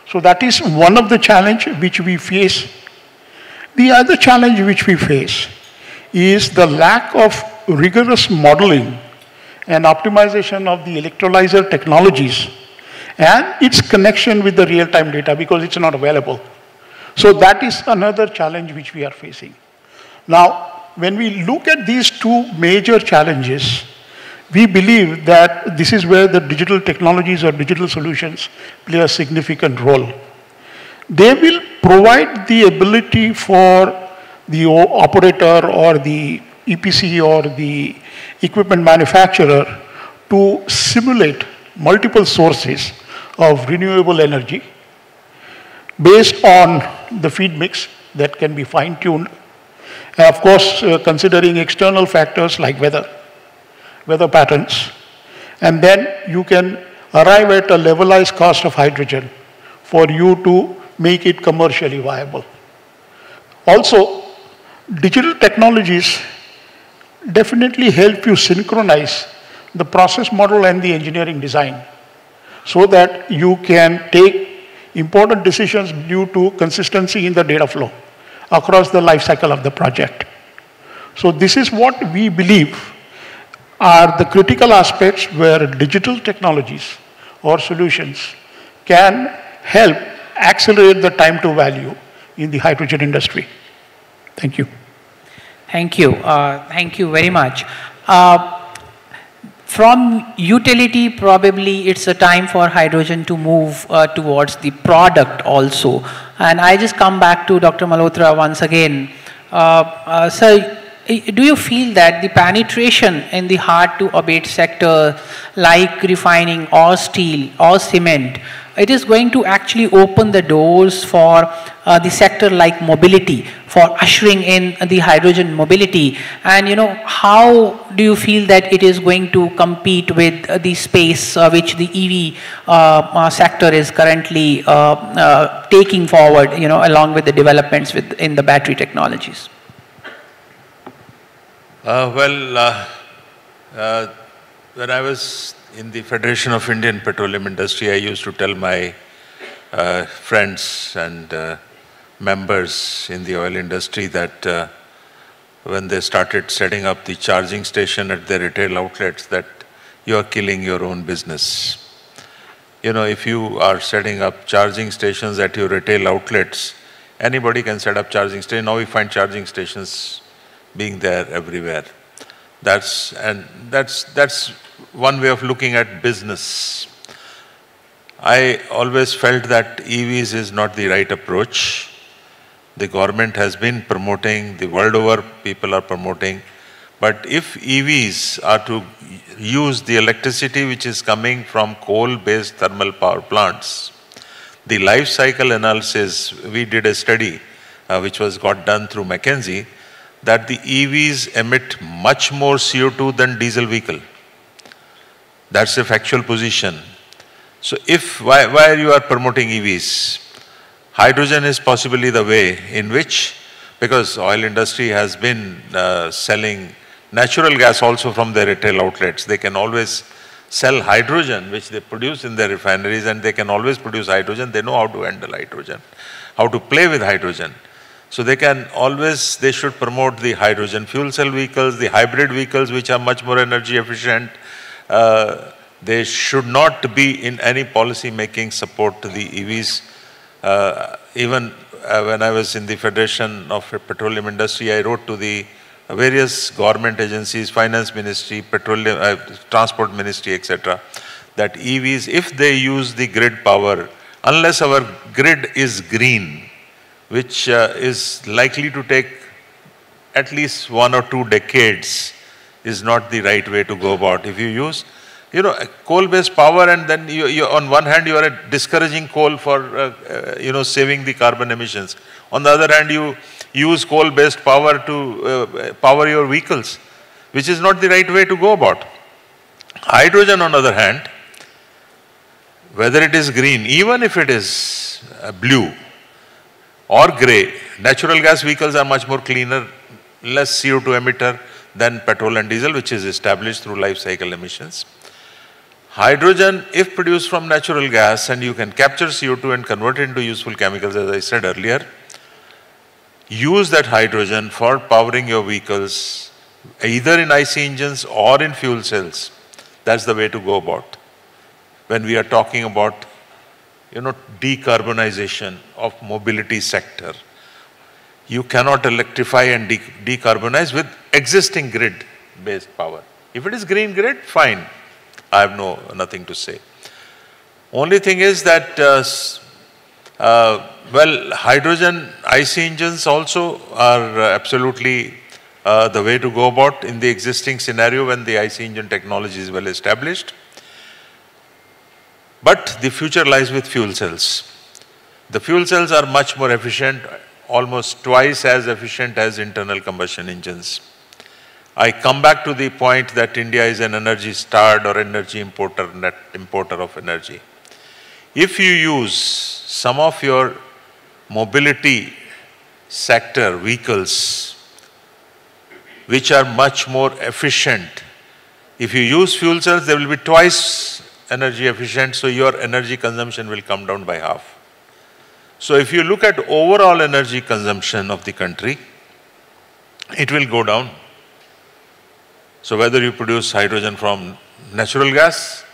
So that is one of the challenges which we face. The other challenge which we face is the lack of rigorous modeling and optimization of the electrolyzer technologies and its connection with the real-time data because it's not available. So that is another challenge which we are facing. Now, when we look at these two major challenges, we believe that this is where the digital technologies or digital solutions play a significant role. They will provide the ability for the operator or the EPC or the equipment manufacturer to simulate multiple sources of renewable energy based on the feed mix that can be fine-tuned. Of course, considering external factors like weather patterns, and then you can arrive at a levelized cost of hydrogen for you to make it commercially viable. Also, digital technologies definitely help you synchronize the process model and the engineering design so that you can take important decisions due to consistency in the data flow across the life cycle of the project. So this is what we believe are the critical aspects where digital technologies or solutions can help accelerate the time to value in the hydrogen industry. Thank you. Thank you. Thank you very much. From utility, probably it's a time for hydrogen to move towards the product also. And I just come back to Dr. Malhotra once again. Sir, do you feel that the penetration in the hard-to-abate sector like refining or steel or cement, it is going to actually open the doors for the sector like mobility, for ushering in the hydrogen mobility? And how do you feel that it is going to compete with the space which the EV sector is currently taking forward, along with the developments in the battery technologies? When I was in the Federation of Indian Petroleum Industry, I used to tell my friends and members in the oil industry that when they started setting up the charging station at their retail outlets, that you are killing your own business. If you are setting up charging stations at your retail outlets, anybody can set up charging stations. Now we find charging stations being there everywhere. That's one way of looking at business. I always felt that EVs is not the right approach. The government has been promoting, the world over people are promoting, but if EVs are to use the electricity which is coming from coal-based thermal power plants, the life cycle analysis, we did a study which got done through McKinsey, that the EVs emit much more CO2 than diesel vehicle. That's a factual position. So why are you promoting EVs? Hydrogen is possibly the way in which, because oil industry has been selling natural gas also from their retail outlets. They can always sell hydrogen, which they produce in their refineries, and they can always produce hydrogen. They know how to handle hydrogen, how to play with hydrogen. So they should promote the hydrogen fuel cell vehicles, the hybrid vehicles which are much more energy efficient. They should not be in any policy making support to the EVs. Even when I was in the Federation of Petroleum Industry, I wrote to the various government agencies, Finance Ministry, Petroleum, Transport Ministry, etc., that EVs, if they use the grid power, unless our grid is green, which is likely to take at least 1 or 2 decades, is not the right way to go about. If you use, coal-based power, and then on one hand you are discouraging coal for, saving the carbon emissions. On the other hand, you use coal-based power to power your vehicles, which is not the right way to go about. Hydrogen, on the other hand, whether it is green, even if it is blue or grey, natural gas vehicles are much more cleaner, less CO2 emitter than petrol and diesel, which is established through life cycle emissions. Hydrogen, if produced from natural gas and you can capture CO2 and convert it into useful chemicals, as I said earlier, use that hydrogen for powering your vehicles, either in IC engines or in fuel cells. That's the way to go about. When we are talking about, decarbonization of mobility sector, you cannot electrify and decarbonize with existing grid-based power. If it is green grid, fine. I have nothing to say. Only thing is that, hydrogen IC engines also are absolutely the way to go about in the existing scenario when the IC engine technology is well established. But the future lies with fuel cells. The fuel cells are much more efficient, almost twice as efficient as internal combustion engines. I come back to the point that India is an energy starved or energy importer, net importer of energy. If you use some of your mobility sector vehicles which are much more efficient, if you use fuel cells, they will be twice energy efficient, so your energy consumption will come down by half. So if you look at overall energy consumption of the country, it will go down. So whether you produce hydrogen from natural gas,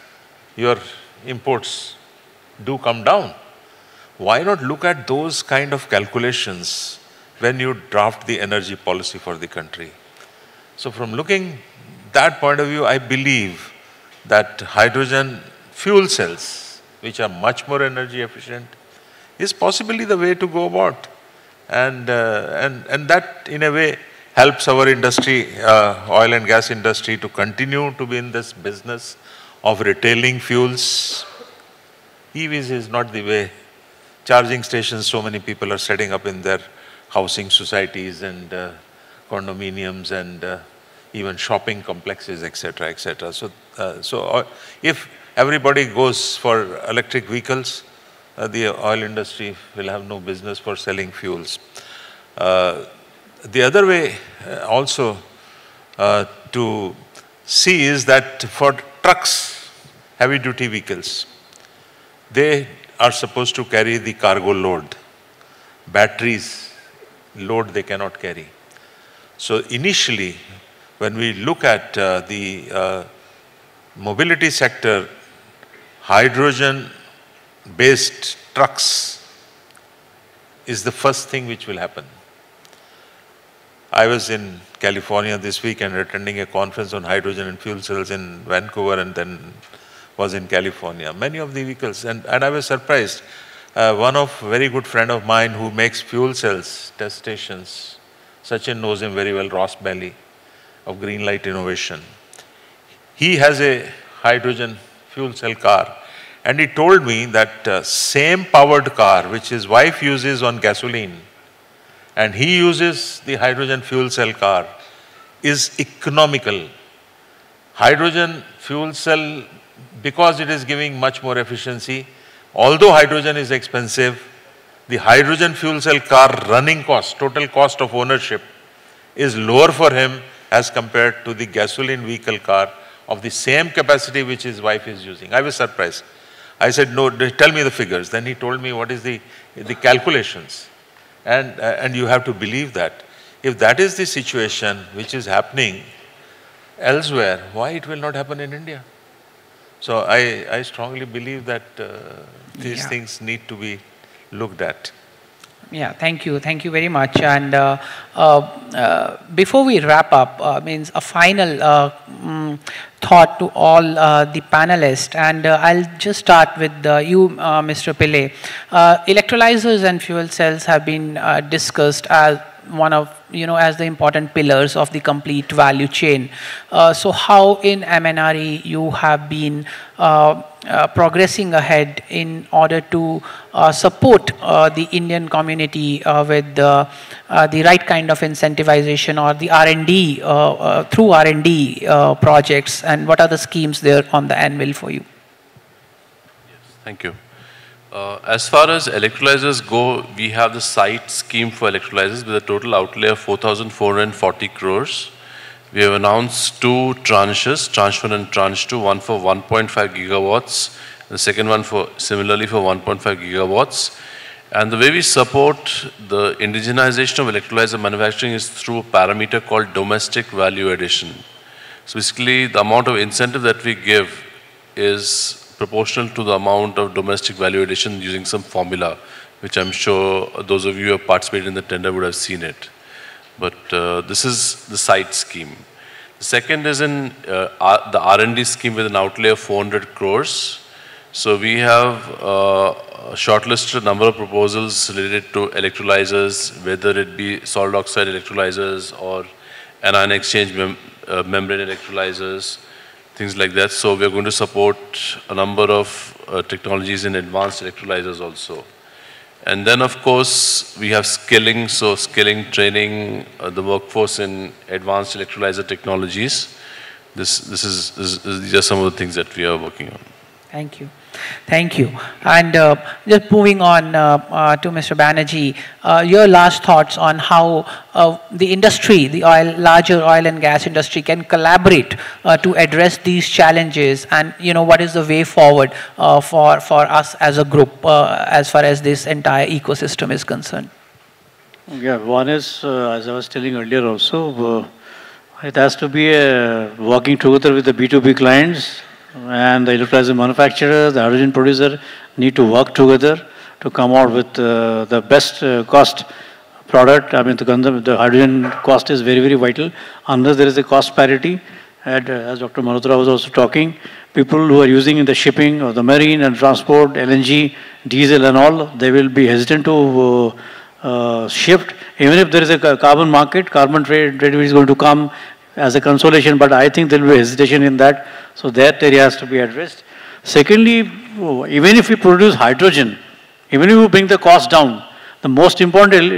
your imports do come down. Why not look at those kind of calculations when you draft the energy policy for the country? So from looking that point of view, I believe that hydrogen fuel cells, which are much more energy efficient, is possibly the way to go about. And that in a way helps our industry, oil and gas industry, to continue to be in this business of retailing fuels. EVs is not the way. Charging stations, so many people are setting up in their housing societies and condominiums and even shopping complexes, etc., etc. So if everybody goes for electric vehicles, the oil industry will have no business for selling fuels. The other way also to see is that for trucks, heavy duty vehicles, they are supposed to carry the cargo load. Batteries load they cannot carry. So initially, when we look at the mobility sector, hydrogen-based trucks is the first thing which will happen. I was in California this week and attending a conference on hydrogen and fuel cells in Vancouver, and then was in California. Many of the vehicles, and I was surprised. One of very good friend of mine who makes fuel cells, test stations, Sachin knows him very well, Ross Bailey of Greenlight Innovation. He has a hydrogen fuel cell car, and he told me that same powered car which his wife uses on gasoline and he uses the hydrogen fuel cell car is economical. Hydrogen fuel cell, because it is giving much more efficiency, although hydrogen is expensive, the hydrogen fuel cell car running cost, total cost of ownership, is lower for him as compared to the gasoline vehicle car of the same capacity which his wife is using. I was surprised. I said, no, tell me the figures. Then he told me what is the calculations. And you have to believe that. If that is the situation which is happening elsewhere, why it will not happen in India? So I strongly believe that these things need to be looked at. Yeah, thank you very much. And before we wrap up, means a final thought to all the panelists, and I'll just start with you, Mr. Pillai. Electrolyzers and fuel cells have been discussed as one of, as the important pillars of the complete value chain. So how in MNRE you have been progressing ahead in order to support the Indian community with the right kind of incentivization or the R&D, through R&D projects, and what are the schemes there on the anvil for you? Yes, thank you. As far as electrolyzers go, we have the site scheme for electrolyzers with a total outlay of 4,440 crores. We have announced two tranches, tranche 1 and tranche 2, one for 1.5 gigawatts, the second one for similarly for 1.5 gigawatts. And the way we support the indigenization of electrolyzer manufacturing is through a parameter called domestic value addition. So basically, the amount of incentive that we give is proportional to the amount of domestic value addition using some formula, which I'm sure those of you who have participated in the tender would have seen it. But this is the site scheme. The second is in the R&D scheme with an outlay of 400 crores. So we have shortlisted a number of proposals related to electrolyzers, whether it be solid oxide electrolyzers or anion exchange membrane electrolyzers, things like that. So we are going to support a number of technologies in advanced electrolyzers also. And then, of course, we have skilling, so skilling, training the workforce in advanced electrolyzer technologies. These are some of the things that we are working on. Thank you. Thank you. And just moving on to Mr. Banerjee, your last thoughts on how the industry, the larger oil and gas industry can collaborate to address these challenges, and what is the way forward for us as a group as far as this entire ecosystem is concerned? Yeah, one is, as I was telling earlier also, it has to be working together with the B2B clients, and the electrolyzer manufacturer, the hydrogen producer need to work together to come out with the best cost product. I mean, the hydrogen cost is very, very vital. Unless there is a cost parity, and as Dr. Malhotra was also talking, people who are using in the shipping or the marine and transport, LNG, diesel and all, they will be hesitant to shift. Even if there is a carbon market, carbon trade is going to come as a consolation, but I think there will be hesitation in that. So that area has to be addressed. Secondly, even if we produce hydrogen, even if we bring the cost down, the most important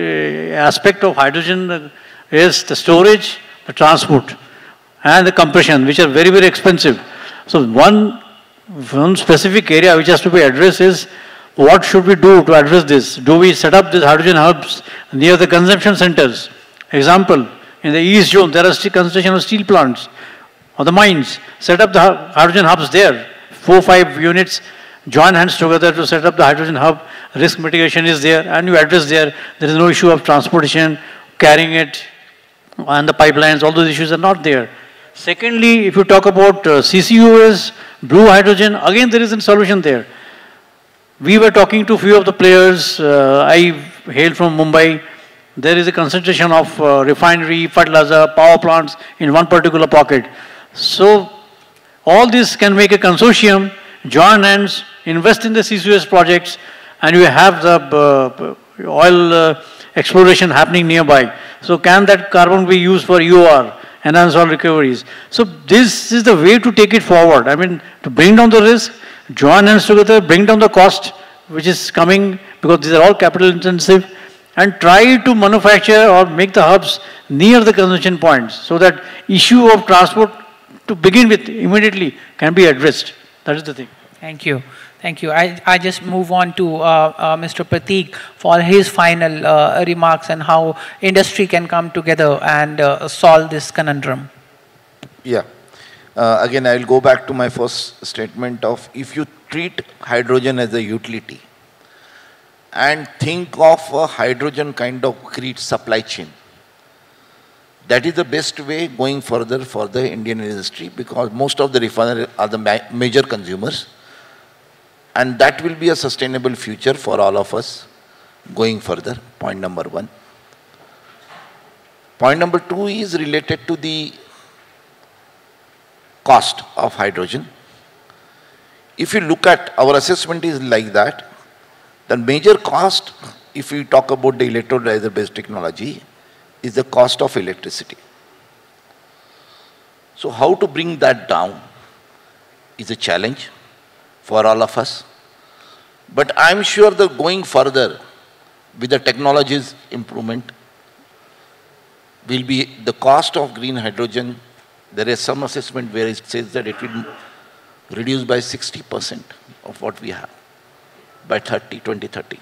aspect of hydrogen is the storage, the transport, and the compression, which are very, very expensive. So one specific area which has to be addressed is what should we do to address this? Do we set up these hydrogen hubs near the consumption centers? Example, in the East Zone, there are concentration of steel plants or the mines. Set up the hydrogen hubs there. 4 or 5 units join hands together to set up the hydrogen hub. Risk mitigation is there, and you address there. There is no issue of transportation, carrying it, and the pipelines. All those issues are not there. Secondly, if you talk about CCUS, blue hydrogen, again there is a solution there. We were talking to a few of the players. I hail from Mumbai. There is a concentration of refinery, fertilizer, power plants in one particular pocket. So all this can make a consortium, join hands, invest in the CCUS projects, and you have the oil exploration happening nearby. So can that carbon be used for EOR, enhanced oil recoveries? So this is the way to take it forward. I mean, to bring down the risk, join hands together, bring down the cost, which is coming because these are all capital intensive, and try to manufacture or make the hubs near the consumption points so that issue of transport to begin with immediately can be addressed. That is the thing. Thank you. Thank you. I just move on to Mr. Prateek for his final remarks and how industry can come together and solve this conundrum. Yeah. Again, I will go back to my first statement of if you treat hydrogen as a utility and think of a hydrogen kind of create supply chain, that is the best way going further for the Indian industry, because most of the refineries are the major consumers, and that will be a sustainable future for all of us going further. Point number one. Point number two is related to the cost of hydrogen. If you look at our assessment is like that, the major cost, if we talk about the electrolyzer based technology, is the cost of electricity. So how to bring that down is a challenge for all of us. But I'm sure that going further with the technology's improvement will be the cost of green hydrogen. There is some assessment where it says that it will reduce by 60% of what we have by 2030.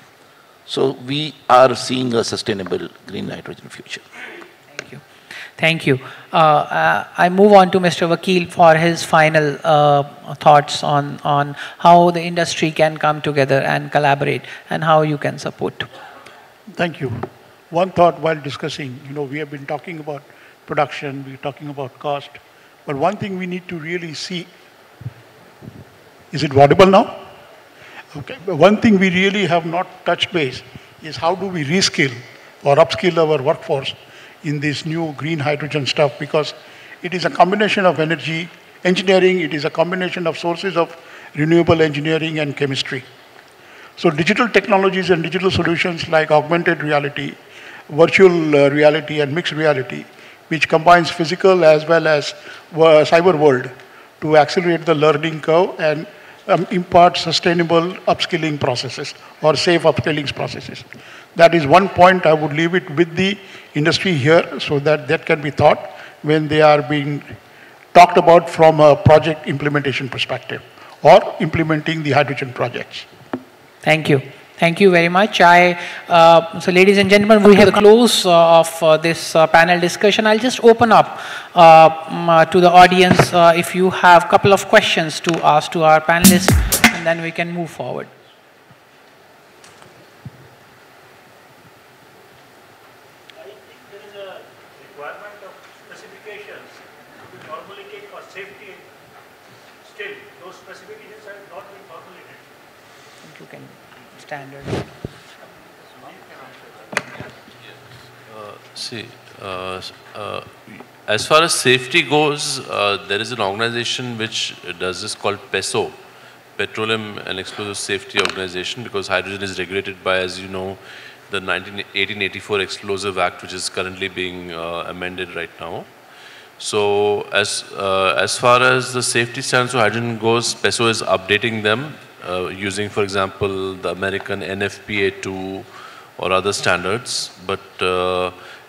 So we are seeing a sustainable green hydrogen future. Thank you. Thank you. I move on to Mr. Vakil for his final thoughts on how the industry can come together and collaborate and how you can support. Thank you. One thought while discussing, we have been talking about production, we're talking about cost, But one thing we need to really see, is it audible now? Okay. But one thing we really have not touched base is how do we reskill or upskill our workforce in this new green hydrogen stuff, because it is a combination of energy engineering, it is a combination of sources of renewable engineering and chemistry. So digital technologies and digital solutions like augmented reality, virtual reality and mixed reality, which combines physical as well as cyber world to accelerate the learning curve and impart sustainable upskilling processes or safe upskilling processes. That is one point I would leave it with the industry here so that that can be thought when they are being talked about from a project implementation perspective or implementing the hydrogen projects. Thank you. Thank you very much. So ladies and gentlemen, we have the close of this panel discussion. I'll just open up to the audience if you have a couple of questions to ask to our panelists, and then we can move forward. I think there is a requirement of specifications we normally take for safety. Still, those specifications have not been formulated. You can standard. As far as safety goes, there is an organization which does this called PESO, Petroleum and Explosive Safety Organization, because hydrogen is regulated by, as you know, the 1884 Explosive Act, which is currently being amended right now. So as far as the safety standards for hydrogen goes, PESO is updating them using, for example, the American NFPA2 or other standards. But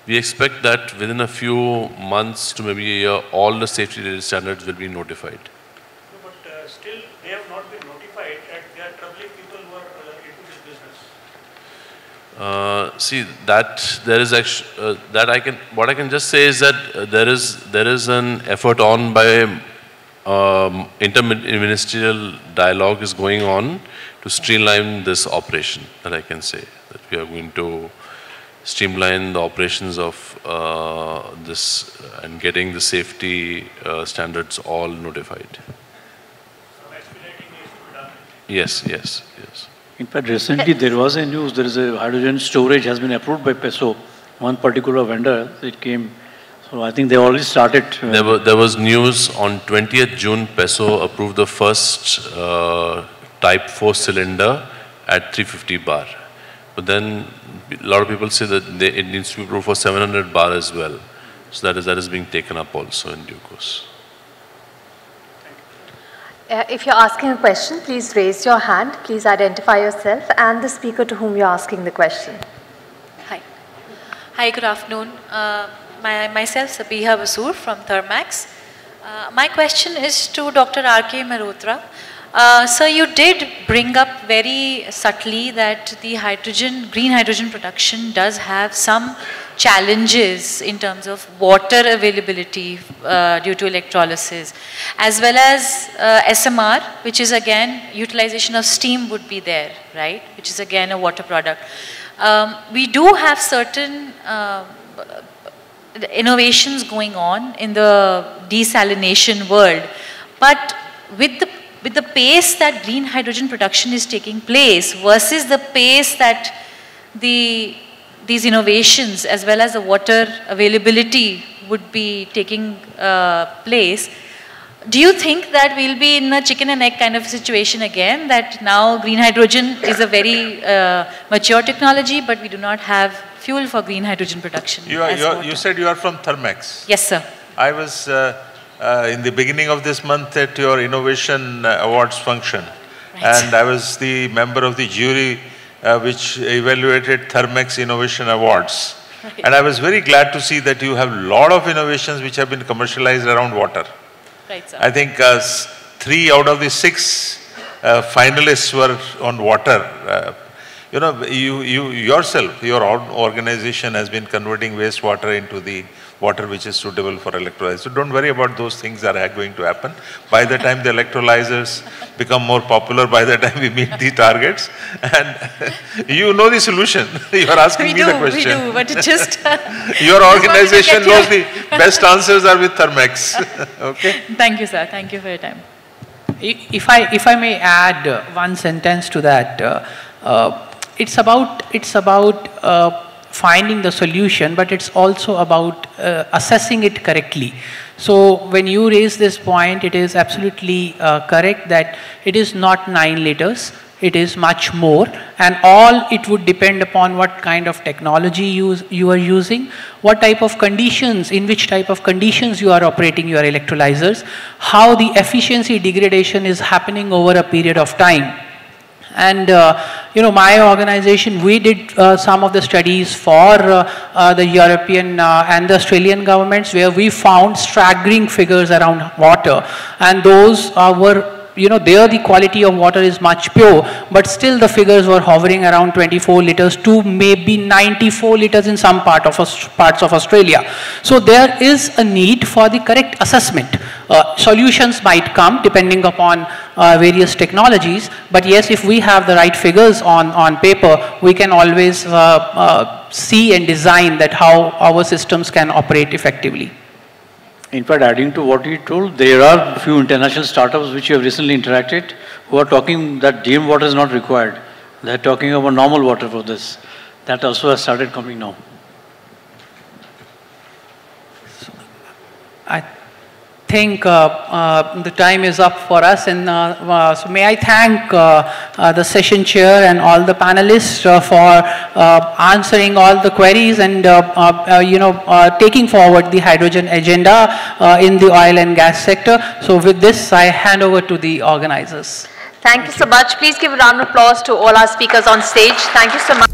we expect that within a few months to maybe a year, all the safety related standards will be notified. No, but still they have not been notified, and they are troubling people who are into this business. See, that there is actually what I can just say is that there is an effort on by interministerial dialogue is going on to streamline this operation. That I can say that we are going to streamline the operations of this and getting the safety standards all notified. So expediting is done. Yes, yes, yes. In fact, recently there was a news, there is a hydrogen storage has been approved by PESO. One particular vendor, it came, so I think they already started. There was news on 20th June, PESO approved the first type 4 cylinder at 350 bar. But then a lot of people say that it needs to be approved for 700 bar as well. So that is being taken up also in due course. If you're asking a question, please raise your hand. Please identify yourself and the speaker to whom you're asking the question. Hi. Hi, good afternoon. Myself, Sabiha Basoor from Thermax. My question is to Dr. R.K. Malhotra. Sir, you did bring up very subtly that the green hydrogen production does have some challenges in terms of water availability due to electrolysis, as well as SMR, which is again utilization of steam would be there, right, which is again a water product. We do have certain innovations going on in the desalination world, but with the pace that green hydrogen production is taking place versus the pace that these innovations as well as the water availability would be taking place, do you think that we'll be in a chicken and egg kind of situation again, that now green hydrogen is a very mature technology, but we do not have fuel for green hydrogen production? You said you are from Thermax. Yes, sir. I was in the beginning of this month at your Innovation Awards function. Right. And I was the member of the jury which evaluated Thermax Innovation Awards. Right. And I was very glad to see that you have a lot of innovations which have been commercialized around water. Right, sir. I think 3 out of the 6 finalists were on water. You yourself, your organization has been converting wastewater into the water which is suitable for electrolysis. So don't worry about those things are going to happen. By the time the electrolyzers become more popular, by the time we meet the targets, and you know the solution. You are asking me the question. We do, but it just... Your organization knows the best answers are with Thermax. Okay? Thank you, sir. Thank you for your time. If I may add one sentence to that, it's about finding the solution, but it's also about assessing it correctly. So when you raise this point, it is absolutely correct that it is not 9 liters. It is much more, and all it would depend upon what kind of technology you are using, what type of conditions, in which type of conditions you are operating your electrolyzers, how the efficiency degradation is happening over a period of time. And you know, my organization, we did some of the studies for the European and the Australian governments, where we found staggering figures around water, and those were, you know, there the quality of water is much pure, but still the figures were hovering around 24 liters to maybe 94 liters in some parts of Australia. So there is a need for the correct assessment. Solutions might come depending upon various technologies, but yes, if we have the right figures on paper, we can always see and design that how our systems can operate effectively. In fact, adding to what you told, there are a few international startups which you have recently interacted who are talking that DM water is not required. They're talking about normal water for this. That also has started coming now. I think the time is up for us, and so may I thank the session chair and all the panelists for answering all the queries and you know, taking forward the hydrogen agenda in the oil and gas sector. So with this, I hand over to the organizers. Thank you so much. Please give a round of applause to all our speakers on stage. Thank you so much.